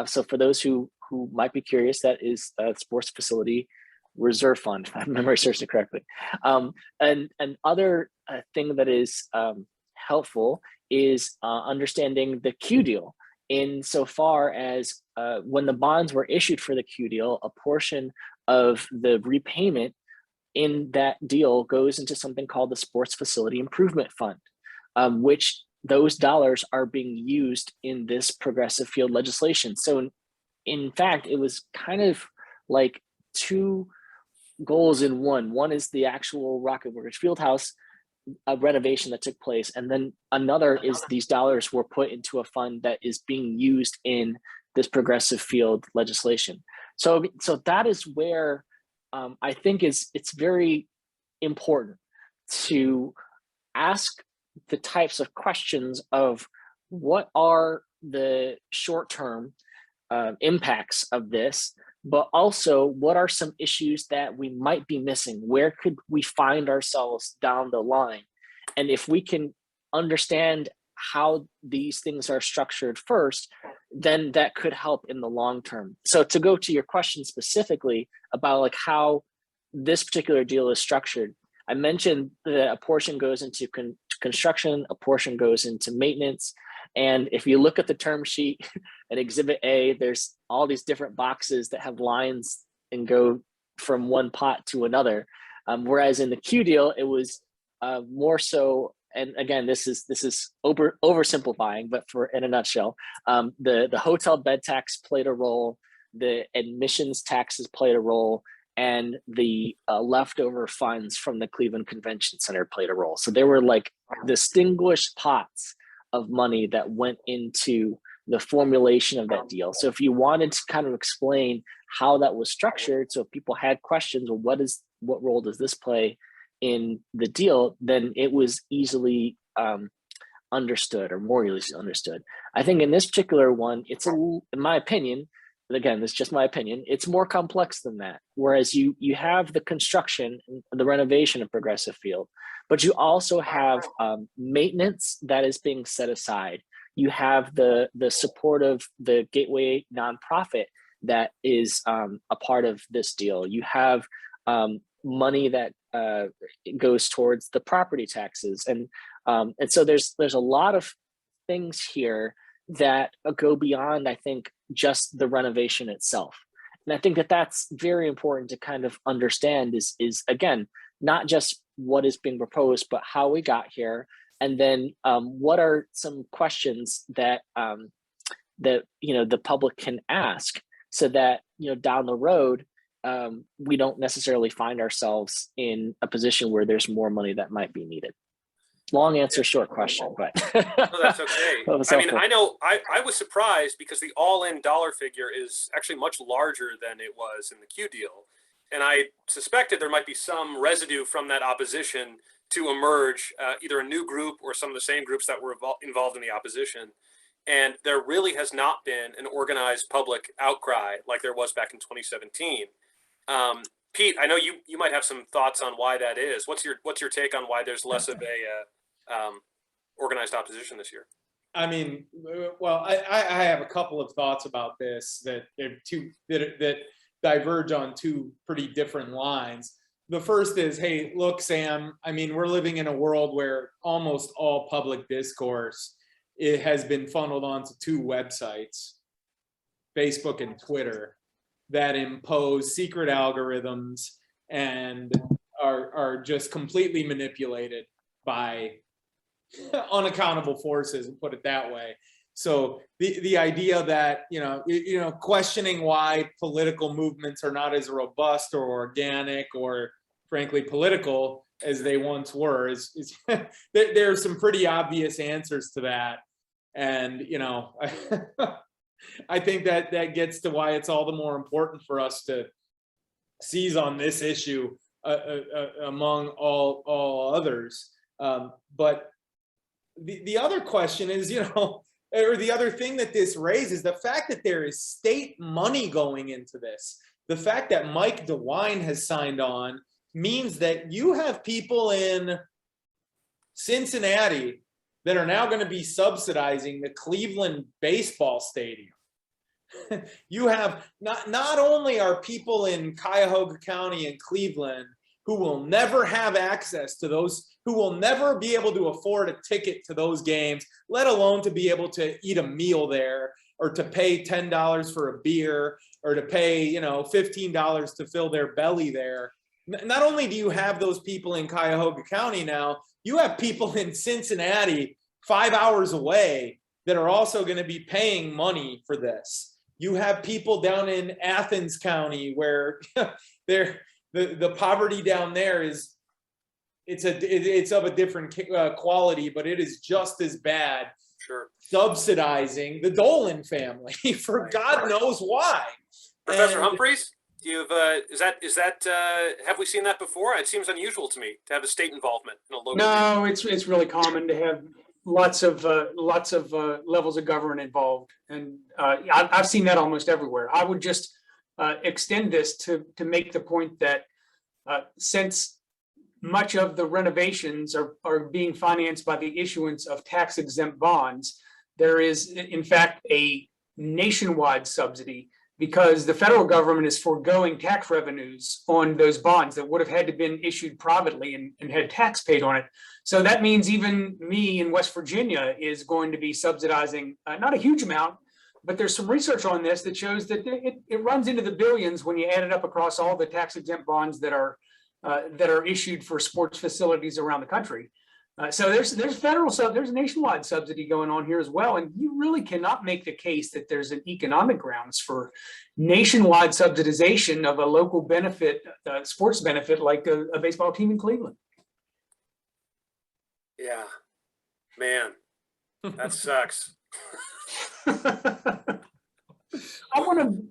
So for those who might be curious, that is a sports facility reserve fund, if my memory serves me correctly. And another thing that is helpful is understanding the Q deal, insofar as when the bonds were issued for the Q deal, a portion of the repayment in that deal goes into something called the Sports Facility Improvement Fund, which those dollars are being used in this progressive field legislation. So in fact, it was kind of like two goals in one. One is the actual Rocket Mortgage Fieldhouse renovation that took place, and then another is these dollars were put into a fund that is being used in this progressive field legislation. So that is where I think it's very important to ask the types of questions of what are the short-term impacts of this, but also what are some issues that we might be missing? Where could we find ourselves down the line? And if we can understand how these things are structured first, then that could help in the long term. So to go to your question specifically about like how this particular deal is structured, I mentioned that a portion goes into construction, a portion goes into maintenance. And if you look at the term sheet at Exhibit A, there's all these different boxes that have lines and go from one pot to another. Whereas in the Q deal, it was more so, and again, this is oversimplifying, but in a nutshell, the hotel bed tax played a role, the admissions taxes played a role, and the leftover funds from the Cleveland Convention Center played a role. So there were like distinguished pots of money that went into the formulation of that deal. So if you wanted to kind of explain how that was structured, so if people had questions, well, what role does this play in the deal, then it was easily understood, or more easily understood. I think in this particular one, it's in my opinion, but again, this is just my opinion, it's more complex than that. Whereas you have the construction, the renovation of Progressive Field, but you also have maintenance that is being set aside. You have the support of the Gateway nonprofit that is a part of this deal. You have money that goes towards the property taxes, and so there's a lot of things here that go beyond, I think, just the renovation itself. And I think that that's very important to kind of understand is again, not just what is being proposed, but how we got here. And then what are some questions that that the public can ask, so that down the road we don't necessarily find ourselves in a position where there's more money that might be needed. Long answer, short question, but No, that's okay. That was I mean, helpful. I know I was surprised because the all-in dollar figure is actually much larger than it was in the Q deal. And I suspected there might be some residue from that opposition to emerge, either a new group or some of the same groups that were involved in the opposition. And there really has not been an organized public outcry like there was back in 2017. Pete, I know you might have some thoughts on why that is. What's your take on why there's less of a organized opposition this year? I mean, well, I have a couple of thoughts about this that diverge on two pretty different lines. The first is, hey, look, Sam, I mean, we're living in a world where almost all public discourse, it has been funneled onto two websites, Facebook and Twitter, that impose secret algorithms and are just completely manipulated by unaccountable forces, and put it that way. So the idea that questioning why political movements are not as robust or organic or frankly political as they once were is there are some pretty obvious answers to that. And I think that gets to why it's all the more important for us to seize on this issue among all others. But the other question is, or the other thing that this raises, the fact that there is state money going into this, the fact that Mike DeWine has signed on means that you have people in Cincinnati that are now going to be subsidizing the Cleveland baseball stadium. You have not only are people in Cuyahoga County and Cleveland who will never have access to those, who will never be able to afford a ticket to those games, let alone to be able to eat a meal there, or to pay $10 for a beer, or to pay $15 to fill their belly there. Not only do you have those people in Cuyahoga County now, you have people in Cincinnati 5 hours away that are also going to be paying money for this. You have people down in Athens County where the poverty down there is, it's of a different quality, but it is just as bad. Sure. Subsidizing the Dolan family for God knows why. Professor Humphreys, is that have we seen that before? It seems unusual to me to have a state involvement in a local. No, it's really common to have lots of levels of government involved, and I've seen that almost everywhere. I would just extend this to make the point that since much of the renovations are being financed by the issuance of tax-exempt bonds, there is in fact a nationwide subsidy, because the federal government is foregoing tax revenues on those bonds that would have had to been issued privately and had tax paid on it. So that means even me in West Virginia is going to be subsidizing, not a huge amount, but there's some research on this that shows that it runs into the billions when you add it up across all the tax exempt bonds that are issued for sports facilities around the country. So there's there's a nationwide subsidy going on here as well, and you really cannot make the case that there's an economic grounds for nationwide subsidization of a local benefit, sports benefit like a baseball team in Cleveland. Yeah, man, that sucks. I want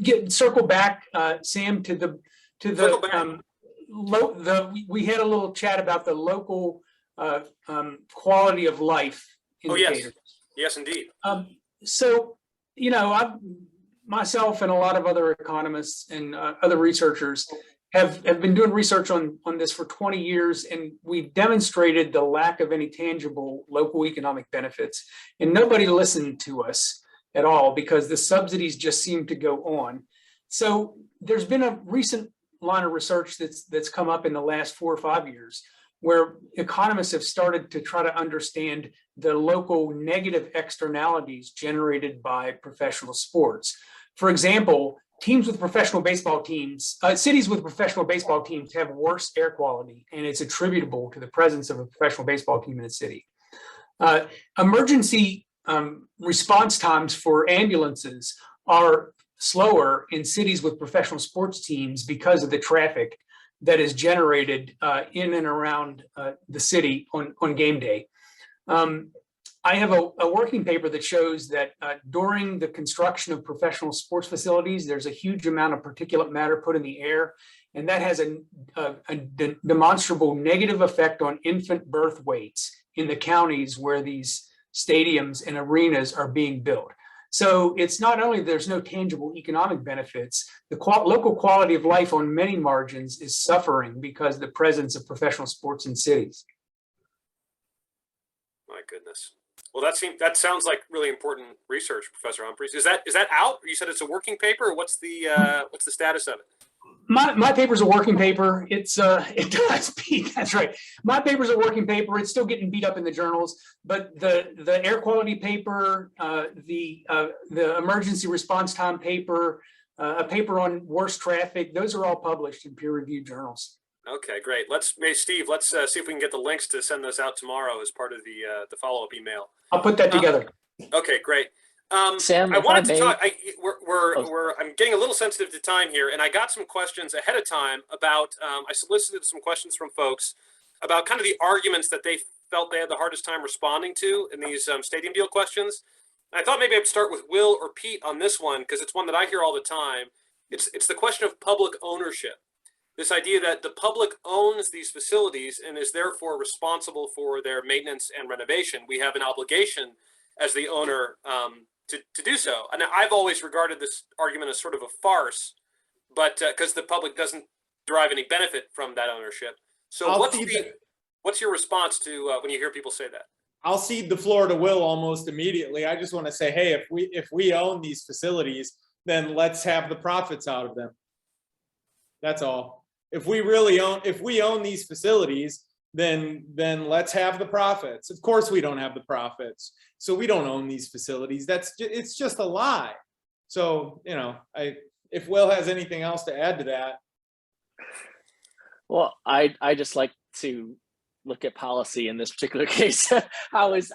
to circle back, Sam, to the we had a little chat about the local quality of life indicators. Yes, indeed. So, myself and a lot of other economists and other researchers have been doing research on this for 20 years, and we've demonstrated the lack of any tangible local economic benefits, and nobody listened to us at all because the subsidies just seem to go on. So there's been a recent line of research that's come up in the last 4 or 5 years where economists have started to try to understand the local negative externalities generated by professional sports. For example, teams with professional baseball teams, cities with professional baseball teams have worse air quality, and it's attributable to the presence of a professional baseball team in a city. Emergency response times for ambulances are slower in cities with professional sports teams because of the traffic that is generated in and around the city on game day. I have a working paper that shows that during the construction of professional sports facilities, there's a huge amount of particulate matter put in the air, and that has a demonstrable negative effect on infant birth weights in the counties where these stadiums and arenas are being built. So it's not only there's no tangible economic benefits, the local quality of life on many margins is suffering because of the presence of professional sports in cities. My goodness. Well, that sounds like really important research, Professor Humphreys. Is that out? You said it's a working paper, or what's the status of it? My paper's a working paper. It does beat. That's right. My paper's a working paper. It's still getting beat up in the journals, but the air quality paper, the emergency response time paper, a paper on worse traffic, those are all published in peer-reviewed journals. Okay, great. Steve, let's see if we can get the links to send those out tomorrow as part of the follow-up email. I'll put that together. Okay, great. Sam, I wanted to may... talk. I'm getting a little sensitive to time here, and I got some questions ahead of time about. I solicited some questions from folks about kind of the arguments that they felt they had the hardest time responding to in these stadium deal questions. And I thought maybe I'd start with Will or Pete on this one because it's one that I hear all the time. It's the question of public ownership. This idea that the public owns these facilities and is therefore responsible for their maintenance and renovation. We have an obligation as the owner to do so. And I've always regarded this argument as sort of a farce, but because the public doesn't derive any benefit from that ownership. So what's your response to when you hear people say that? I'll cede the floor to Will almost immediately. I just want to say, hey, if we own these facilities, then let's have the profits out of them. That's all. If we own these facilities, then let's have the profits. Of course we don't have the profits. So we don't own these facilities. It's just a lie. So, if Will has anything else to add to that. Well, I just like to look at policy in this particular case. How is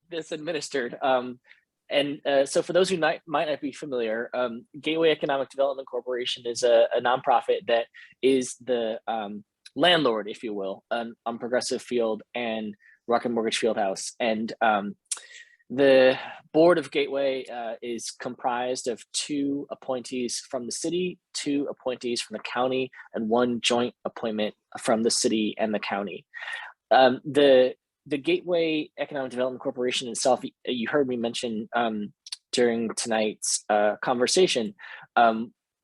this administered? So for those who might not be familiar, Gateway Economic Development Corporation is a nonprofit that is the landlord, if you will, on Progressive Field and Rocket Mortgage Fieldhouse. And the board of Gateway is comprised of 2 appointees from the city, 2 appointees from the county, and 1 joint appointment from the city and the county. The Gateway Economic Development Corporation itself, you heard me mention during tonight's conversation,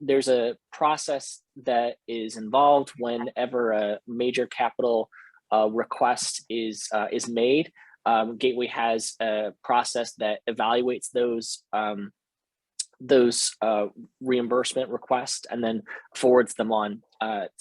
there's a process that is involved whenever a major capital request is made. Gateway has a process that evaluates those reimbursement requests and then forwards them on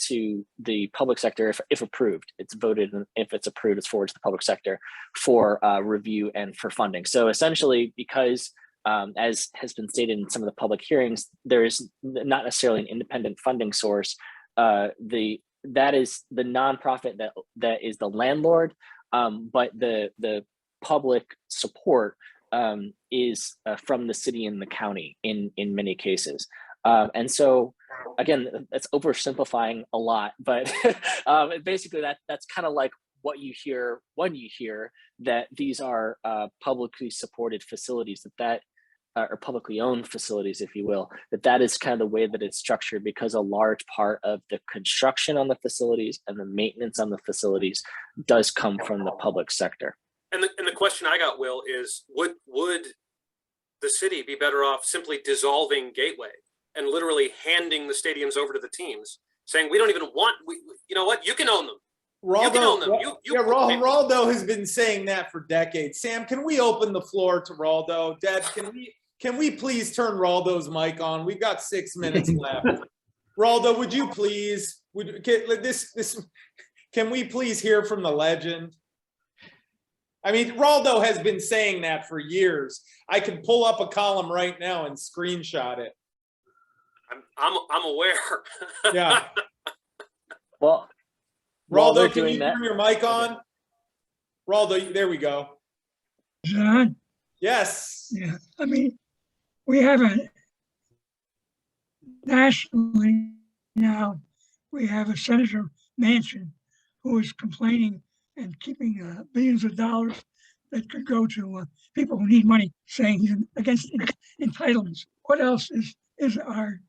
to the public sector if approved. It's voted, and if it's approved, it's forwarded to the public sector for review and for funding. So essentially, because as has been stated in some of the public hearings, there is not necessarily an independent funding source. That is the nonprofit that is the landlord, but the public support is from the city and the county in many cases. And so again, that's oversimplifying a lot, but basically that's kind of like what you hear when you hear that these are publicly supported facilities, that or publicly owned facilities, if you will, that is kind of the way that it's structured, because a large part of the construction on the facilities and the maintenance on the facilities does come from the public sector. And the question I got, Will, is would the city be better off simply dissolving Gateway and literally handing the stadiums over to the teams, saying we don't even want, you know what, you can own them. You can own them. Raldo has been saying that for decades. Sam, can we open the floor to Raldo? Dad, can we please turn Raldo's mic on? We've got 6 minutes left. Raldo, would you please? can we please hear from the legend? I mean, Raldo has been saying that for years. I can pull up a column right now and screenshot it. I'm aware. Yeah. Well, while they're Raldo, can doing you that, turn your mic on? Raldo, there we go. John, Yes. yeah, I mean, we have a nationally now, we have a Senator Manchin who is complaining and keeping billions of dollars that could go to people who need money, saying he's against entitlements. What else is our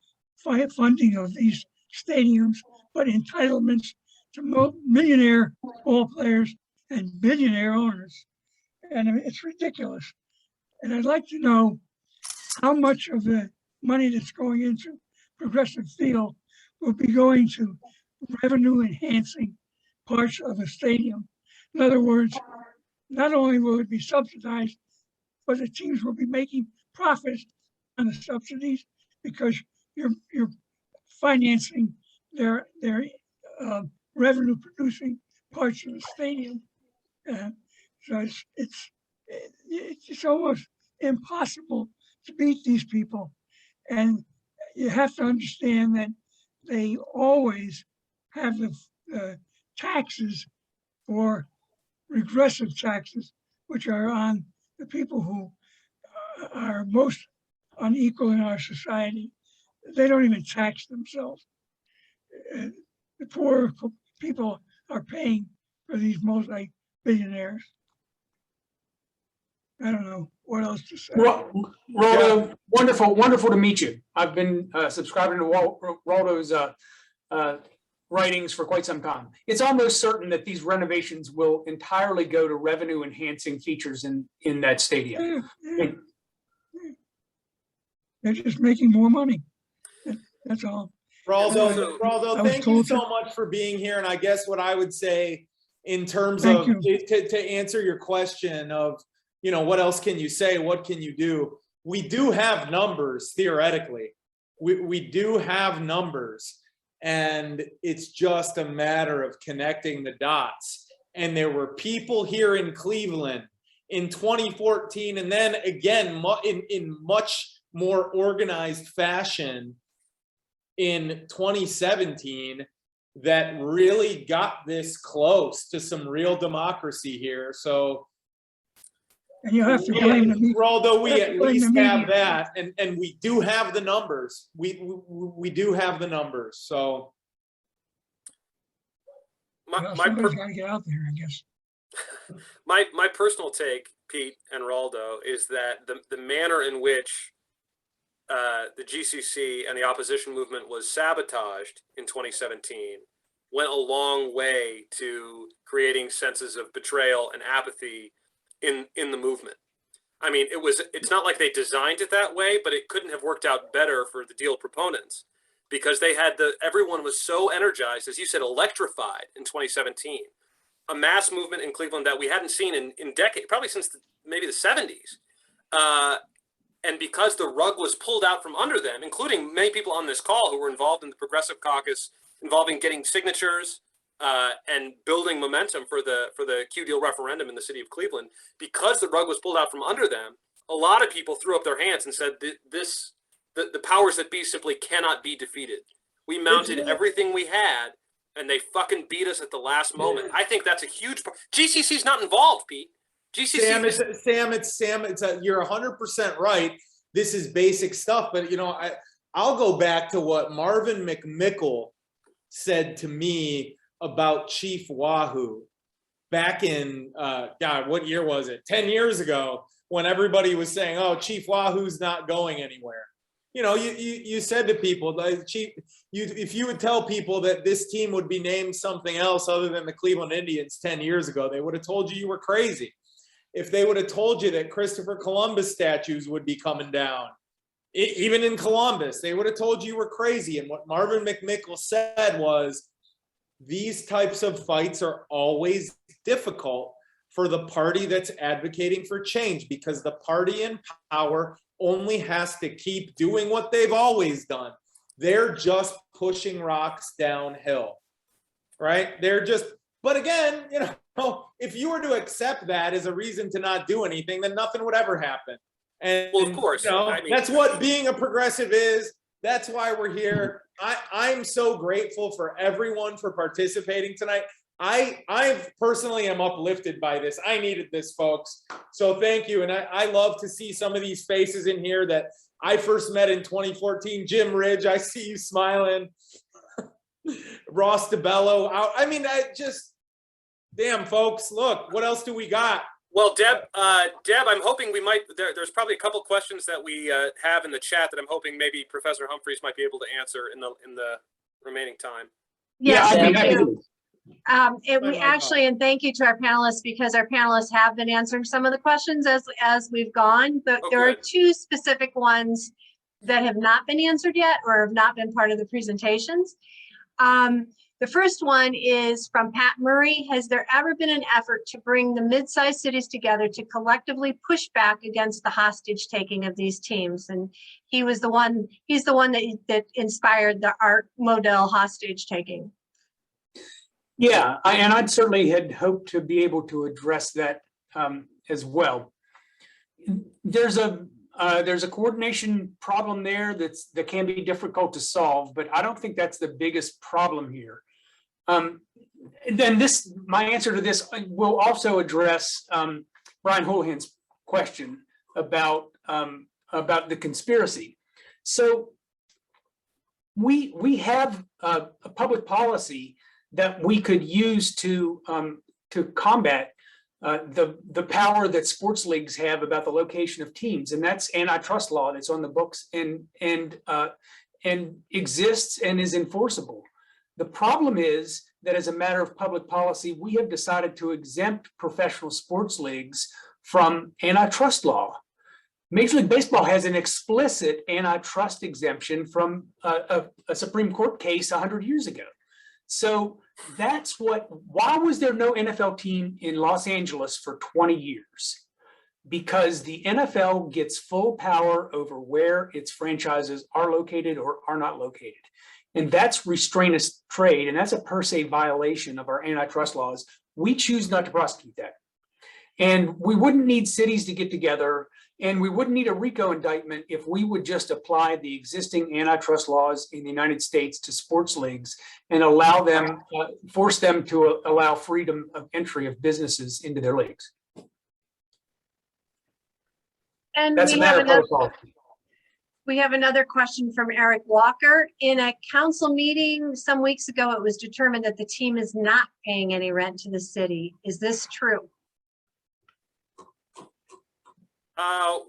funding of these stadiums but entitlements to millionaire ball players and billionaire owners? And I mean, it's ridiculous. And I'd like to know how much of the money that's going into Progressive Field will be going to revenue enhancing parts of a stadium. In other words, not only will it be subsidized, but the teams will be making profits on the subsidies because you're financing their revenue producing parts of the stadium. So it's almost impossible to beat these people. And you have to understand that they always have the taxes or regressive taxes, which are on the people who are most unequal in our society. They don't even tax themselves. The poor people are paying for these multi-billionaires. I don't know what else to say. Raldo, wonderful to meet you. I've been subscribing to Raldo's writings for quite some time. It's almost certain that these renovations will entirely go to revenue enhancing features in that stadium. Yeah. They're just making more money. That's all. Raldo, thank you so much for being here. And I guess what I would say in terms to answer your question of, you know, what else can you say? What can you do? We do have numbers, theoretically. We do have numbers. And it's just a matter of connecting the dots. And there were people here in Cleveland in 2014, and then again, in much more organized fashion in 2017, that really got this close to some real democracy here. So, and you have to blame the media. Although we at least have that, and we do have the numbers. We do have the numbers. So somebody's got to get out there, I guess. My personal take, Pete and Raldo, is that the manner in which the GCC and the opposition movement was sabotaged in 2017 went a long way to creating senses of betrayal and apathy in the movement. I mean, it's not like they designed it that way, but it couldn't have worked out better for the deal proponents, because they had everyone was so energized, as you said, electrified in 2017, a mass movement in Cleveland that we hadn't seen in decades, probably since maybe the 70s. And because the rug was pulled out from under them, including many people on this call who were involved in the Progressive Caucus, involving getting signatures and building momentum for the Q deal referendum in the city of Cleveland, because the rug was pulled out from under them, a lot of people threw up their hands and said, the powers that be simply cannot be defeated. We mounted everything we had, and they fucking beat us at the last moment. I think that's a huge part. GCC's not involved, Pete. GCC. Sam, you're 100% right. This is basic stuff, but you know, I'll go back to what Marvin McMickle said to me about Chief Wahoo back in God, what year was it? 10 years ago, when everybody was saying, "Oh, Chief Wahoo's not going anywhere." You know, you said to people, like, if you would tell people that this team would be named something else other than the Cleveland Indians 10 years ago, they would have told you were crazy. If they would have told you that Christopher Columbus statues would be coming down, even in Columbus, they would have told you were crazy. And what Marvin McMickle said was, these types of fights are always difficult for the party that's advocating for change, because the party in power only has to keep doing what they've always done. They're just pushing rocks downhill, right? They're just But again, if you were to accept that as a reason to not do anything, then nothing would ever happen. And Well, of course, I mean, that's what being a progressive is. That's why we're here. I'm so grateful for everyone for participating tonight. I personally am uplifted by this. I needed this, folks. So thank you. And I love to see some of these faces in here that I first met in 2014. Jim Ridge, I see you smiling. Ross DeBello. I mean, damn, folks, look, what else do we got? well, Deb, I'm hoping we might, there's probably a couple questions that we have in the chat that I'm hoping maybe Professor Humphreys might be able to answer in the remaining time. Yes, Yeah, thank I you. think We actually, and thank you to our panelists, because our panelists have been answering some of the questions as we've gone, but Oh, there are good. two specific ones that have not been answered yet or have not been part of the presentations. The first one is from Pat Murray. Has there ever been an effort to bring the mid-sized cities together to collectively push back against the hostage taking of these teams? And he's the one that inspired the Art Modell hostage taking. Yeah, I'd certainly had hoped to be able to address that as well. There's a coordination problem there that can be difficult to solve, but I don't think that's the biggest problem here. Then my answer to this will also address Brian Houlihan's question about the conspiracy. So we have a public policy that we could use to combat the power that sports leagues have about the location of teams, and that's antitrust law that's on the books and exists and is enforceable. The problem is that as a matter of public policy, we have decided to exempt professional sports leagues from antitrust law. Major League Baseball has an explicit antitrust exemption from a Supreme Court case 100 years ago. So why was there no NFL team in Los Angeles for 20 years? Because the NFL gets full power over where its franchises are located or are not located. And that's restraint of trade, and that's a per se violation of our antitrust laws. We choose not to prosecute that. And we wouldn't need cities to get together, and we wouldn't need a RICO indictment if we would just apply the existing antitrust laws in the United States to sports leagues and allow them, force them to allow freedom of entry of businesses into their leagues. And That's a matter of public policy. we have another question from Eric Walker. In a council meeting some weeks ago, it was determined that the team is not paying any rent to the city. Is this true?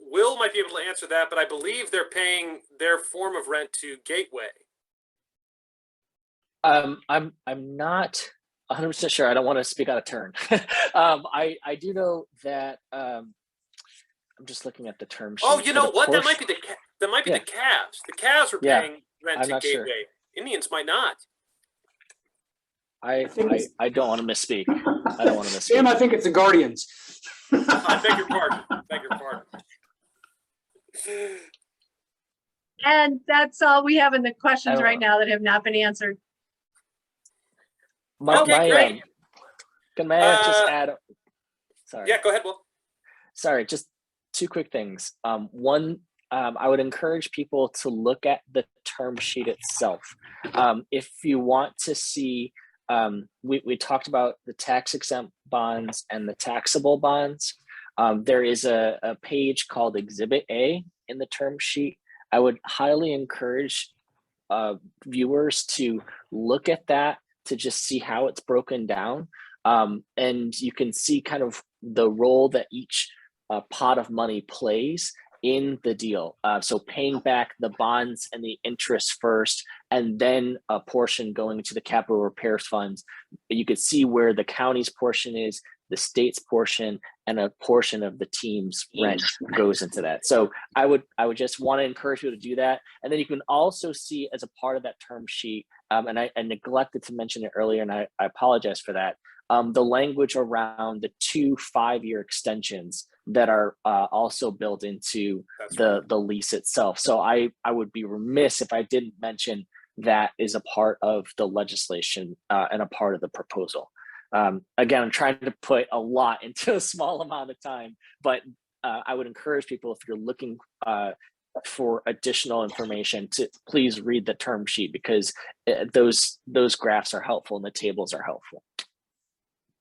Will might be able to answer that, but I believe they're paying their form of rent to Gateway. I'm not 100% sure. I don't want to speak out of turn. I do know that I'm just looking at the term sheet. Oh, you know what? That might be the Cavs. The Cavs are paying rent to Gateway. Sure. Indians might not. I don't want to misspeak. I don't want to misspeak. Sam, I think it's the Guardians. I beg your pardon. Beg your pardon. And that's all we have in the questions right now that have not been answered. Great. Can I just add? Sorry. Yeah, go ahead, Will. Sorry, just two quick things. One, I would encourage people to look at the term sheet itself. If you want to see, we talked about the tax exempt bonds and the taxable bonds. There is a page called Exhibit A in the term sheet. I would highly encourage viewers to look at that to just see how it's broken down. And you can see kind of the role that each pot of money plays in the deal. So paying back the bonds and the interest first, and then a portion going to the capital repairs funds. You could see where the county's portion is, the state's portion, and a portion of the team's rent goes into that. So I would just want to encourage you to do that. And then you can also see as a part of that term sheet, and I neglected to mention it earlier, and I apologize for that, the language around the 2 5-year extensions that are also built into the lease itself. So I would be remiss if I didn't mention that is a part of the legislation and a part of the proposal. Again, I'm trying to put a lot into a small amount of time, but I would encourage people, if you're looking for additional information, to please read the term sheet, because those graphs are helpful and the tables are helpful.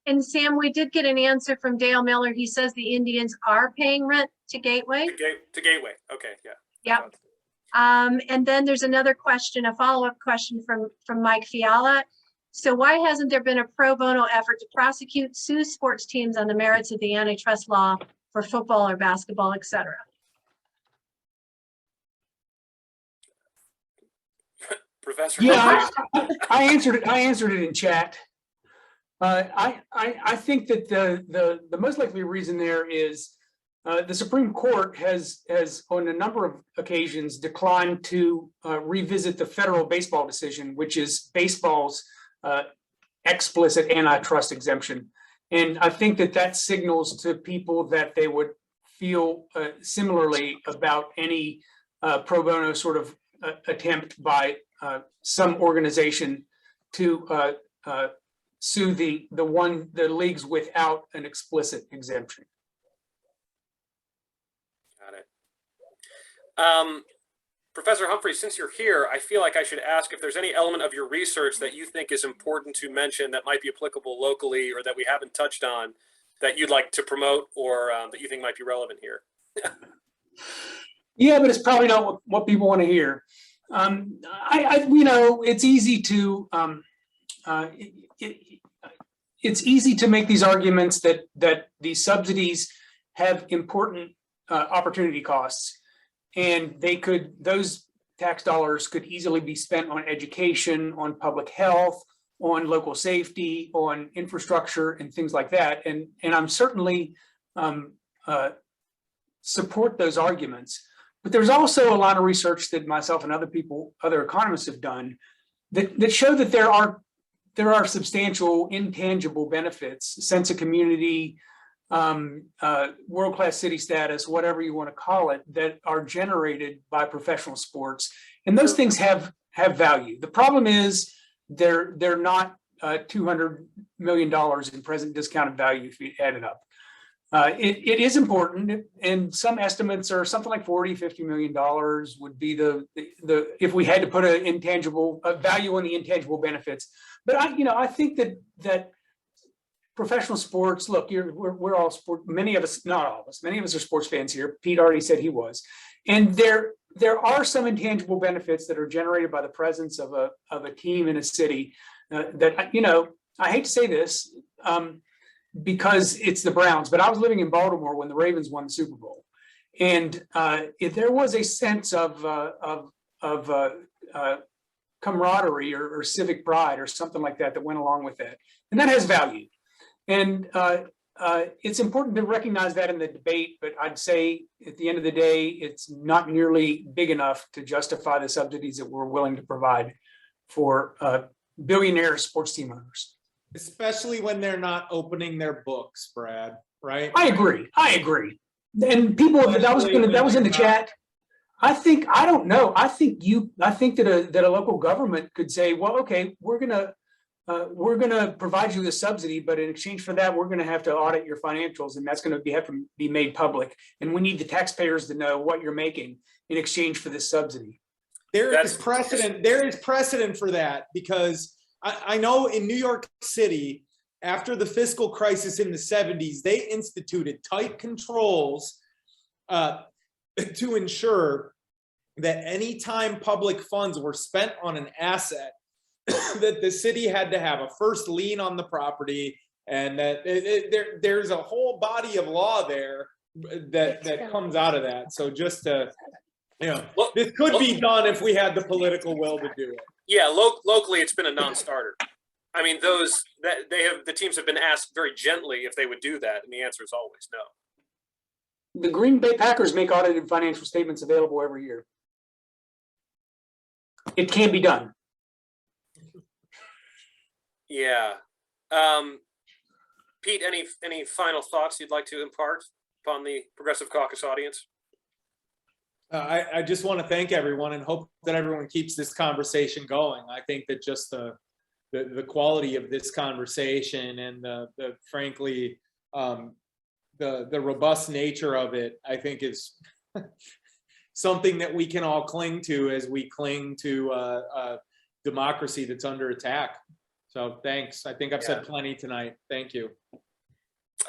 And Sam, we did get an answer from Dale Miller. He says the Indians are paying rent to Gateway. To Gateway. Okay, yeah. Yep. And then there's another question, a follow-up question from Mike Fiala. So why hasn't there been a pro bono effort to prosecute, sue sports teams on the merits of the antitrust law for football or basketball, et cetera? Professor. Yeah, I answered it in chat. I think that the most likely reason there is the Supreme Court has on a number of occasions declined to revisit the federal baseball decision, which is baseball's explicit antitrust exemption. And I think that signals to people that they would feel similarly about any pro bono sort of attempt by some organization to sue the leagues without an explicit exemption. Got it. Professor Humphrey, since you're here, I feel like I should ask if there's any element of your research that you think is important to mention that might be applicable locally or that we haven't touched on that you'd like to promote or that you think might be relevant here. Yeah, but it's probably not what people want to hear. It's easy to it's easy to make these arguments that these subsidies have important opportunity costs, and those tax dollars could easily be spent on education, on public health, on local safety, on infrastructure, and things like that. And I'm certainly support those arguments. But there's also a lot of research that myself and other economists have done that show that there are substantial intangible benefits, sense of community, world-class city status, whatever you want to call it, that are generated by professional sports. And those things have value. The problem is they're not $200 million in present discounted value if you add it up. It is important, and some estimates are something like $40–50 million would be the if we had to put an intangible value on the intangible benefits. But I think that professional sports, look, we're all sport. Many of us, not all of us, many of us are sports fans here. Pete already said he was, and there are some intangible benefits that are generated by the presence of a team in a city that I hate to say this. Because it's the Browns, but I was living in Baltimore when the Ravens won the Super Bowl, and if there was a sense of camaraderie or civic pride or something like that went along with that, and that has value, and it's important to recognize that in the debate. But I'd say at the end of the day, it's not nearly big enough to justify the subsidies that we're willing to provide for billionaire sports team owners. Especially when they're not opening their books, Brad, right? I agree. And people, that was in the chat. I don't know. I think that a local government could say, well, okay, we're gonna provide you the subsidy, but in exchange for that, we're gonna have to audit your financials, and that's gonna have to be made public. And we need the taxpayers to know what you're making in exchange for this subsidy. There is precedent for that, because I know in New York City, after the fiscal crisis in the 70s, they instituted tight controls to ensure that any time public funds were spent on an asset, that the city had to have a first lien on the property, and that there's a whole body of law there that comes out of that. So just to, this could be done if we had the political will to do it. Yeah, locally, it's been a non-starter. I mean, the teams have been asked very gently if they would do that, and the answer is always no. The Green Bay Packers make audited financial statements available every year. It can be done. Yeah. Pete, any final thoughts you'd like to impart upon the Progressive Caucus audience? I just want to thank everyone and hope that everyone keeps this conversation going. I think that just the the quality of this conversation and the frankly, the robust nature of it, I think is something that we can all cling to as we cling to a democracy that's under attack. So thanks. I think I've said plenty tonight. Thank you.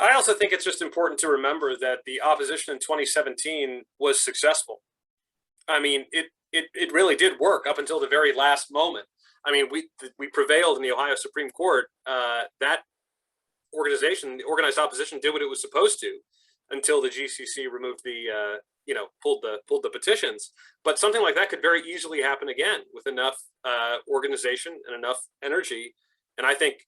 I also think it's just important to remember that the opposition in 2017 was successful. I mean, it really did work up until the very last moment. I mean, we prevailed in the Ohio Supreme Court. That organization, the organized opposition, did what it was supposed to until the GCC removed the, pulled the petitions. But something like that could very easily happen again with enough organization and enough energy. And I think,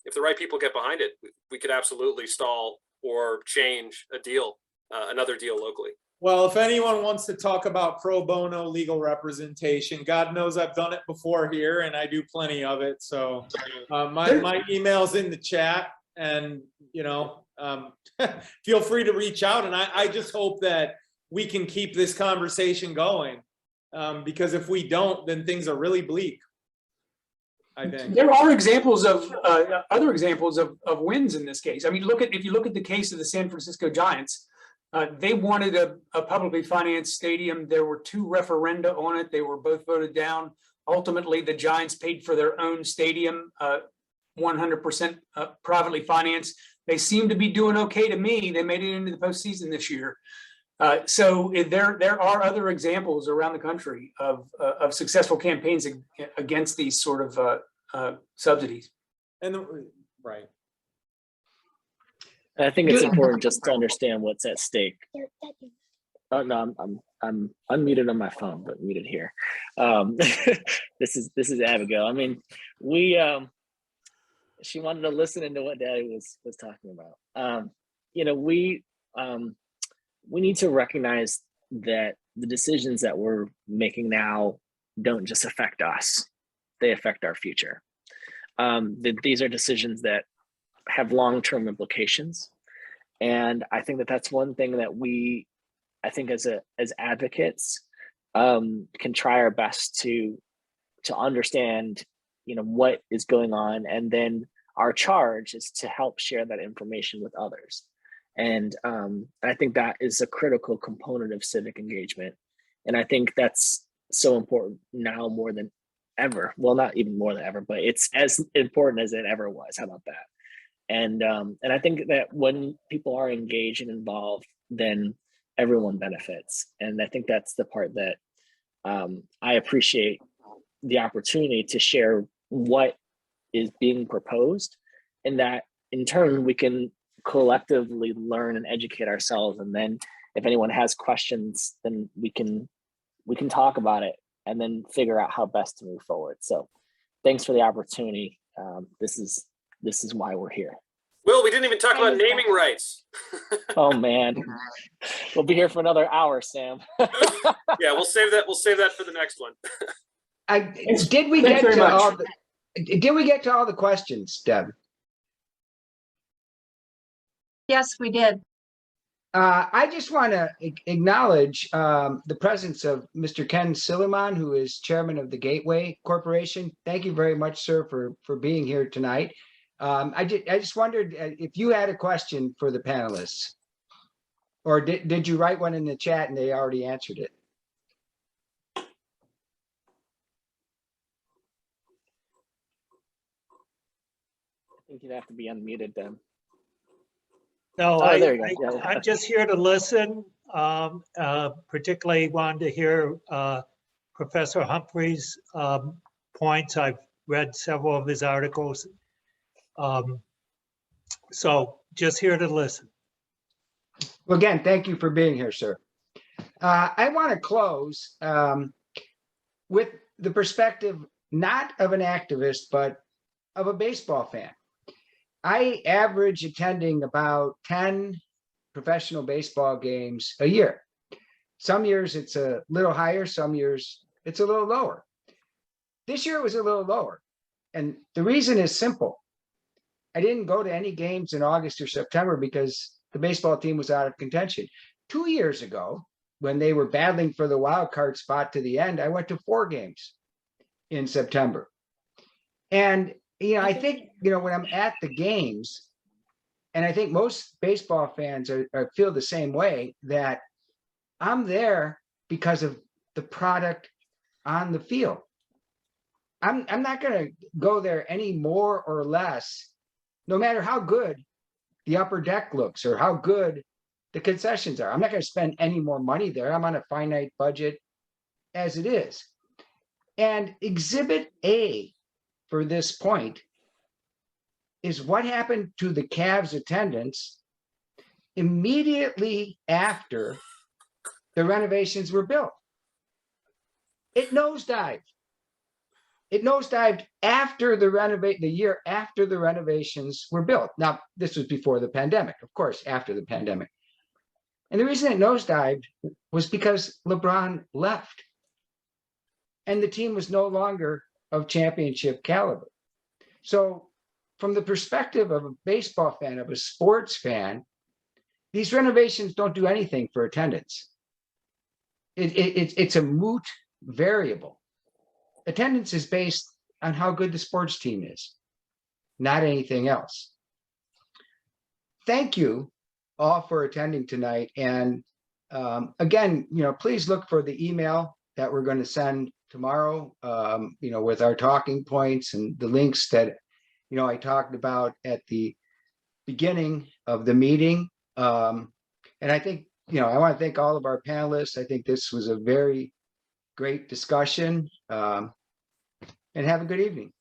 if the right people get behind it, we could absolutely stall or change a deal, another deal locally. Well, if anyone wants to talk about pro bono legal representation, God knows I've done it before here, and I do plenty of it. So my email's in the chat, and feel free to reach out. And I just hope that we can keep this conversation going, because if we don't, then things are really bleak. I think there are examples of other examples of wins in this case. I mean, if you look at the case of the San Francisco Giants. They wanted a publicly financed stadium. There were 2 referenda on it. They were both voted down. Ultimately, the Giants paid for their own stadium, 100% privately financed. They seem to be doing okay to me. They made it into the postseason this year. So there are other examples around the country of successful campaigns against these sort of subsidies. Right. I think it's important just to understand what's at stake. Oh no, I'm unmuted on my phone, but muted here. This is Abigail. I mean, she wanted to listen into what Daddy was talking about. We need to recognize that the decisions that we're making now don't just affect us; they affect our future. That these are decisions that have long-term implications, and I think that that's one thing that I think as advocates can try our best to understand what is going on, and then our charge is to help share that information with others. And I think that is a critical component of civic engagement, and I think that's so important now more than ever. Well, not even more than ever, but it's as important as it ever was. How about that? And I think that when people are engaged and involved, then everyone benefits. And I think that's the part that I appreciate the opportunity to share what is being proposed, and that in turn we can collectively learn and educate ourselves. And then if anyone has questions, then we can talk about it and then figure out how best to move forward. So thanks for the opportunity. This is why we're here. Will, we didn't even talk about naming rights. Oh man, we'll be here for another hour, Sam. Yeah, we'll save that. We'll save that for the next one. Did we get to all the questions, Deb? Yes, we did. I just want to acknowledge the presence of Mr. Ken Silliman, who is chairman of the Gateway Corporation. Thank you very much, sir, for being here tonight. I just wondered if you had a question for the panelists, or did you write one in the chat and they already answered it? I think you'd have to be unmuted then. No, there you go. Yeah. I'm just here to listen. Particularly wanted to hear Professor Humphrey's points. I've read several of his articles. So just here to listen. Well, again, thank you for being here, sir. I want to close with the perspective not of an activist, but of a baseball fan. I average attending about 10 professional baseball games a year. Some years it's a little higher, some years it's a little lower. This year it was a little lower. And the reason is simple. I didn't go to any games in August or September because the baseball team was out of contention. 2 years ago, when they were battling for the wild card spot to the end, I went to 4 games in September. And I think, when I'm at the games, and I think most baseball fans feel the same way, that I'm there because of the product on the field. I'm not going to go there any more or less, no matter how good the upper deck looks or how good the concessions are. I'm not going to spend any more money there. I'm on a finite budget as it is. And Exhibit A for this point is what happened to the Cavs attendance immediately after the renovations were built. It nosedived. It nosedived after the year after the renovations were built. Now, this was before the pandemic, of course, after the pandemic. And the reason it nosedived was because LeBron left. And the team was no longer of championship caliber. So from the perspective of a baseball fan, of a sports fan, these renovations don't do anything for attendance. It's a moot variable. Attendance is based on how good the sports team is, not anything else. Thank you all for attending tonight. And again, please look for the email that we're going to send tomorrow, with our talking points and the links that, I talked about at the beginning of the meeting. And I think, I want to thank all of our panelists. I think this was a very great discussion, and have a good evening.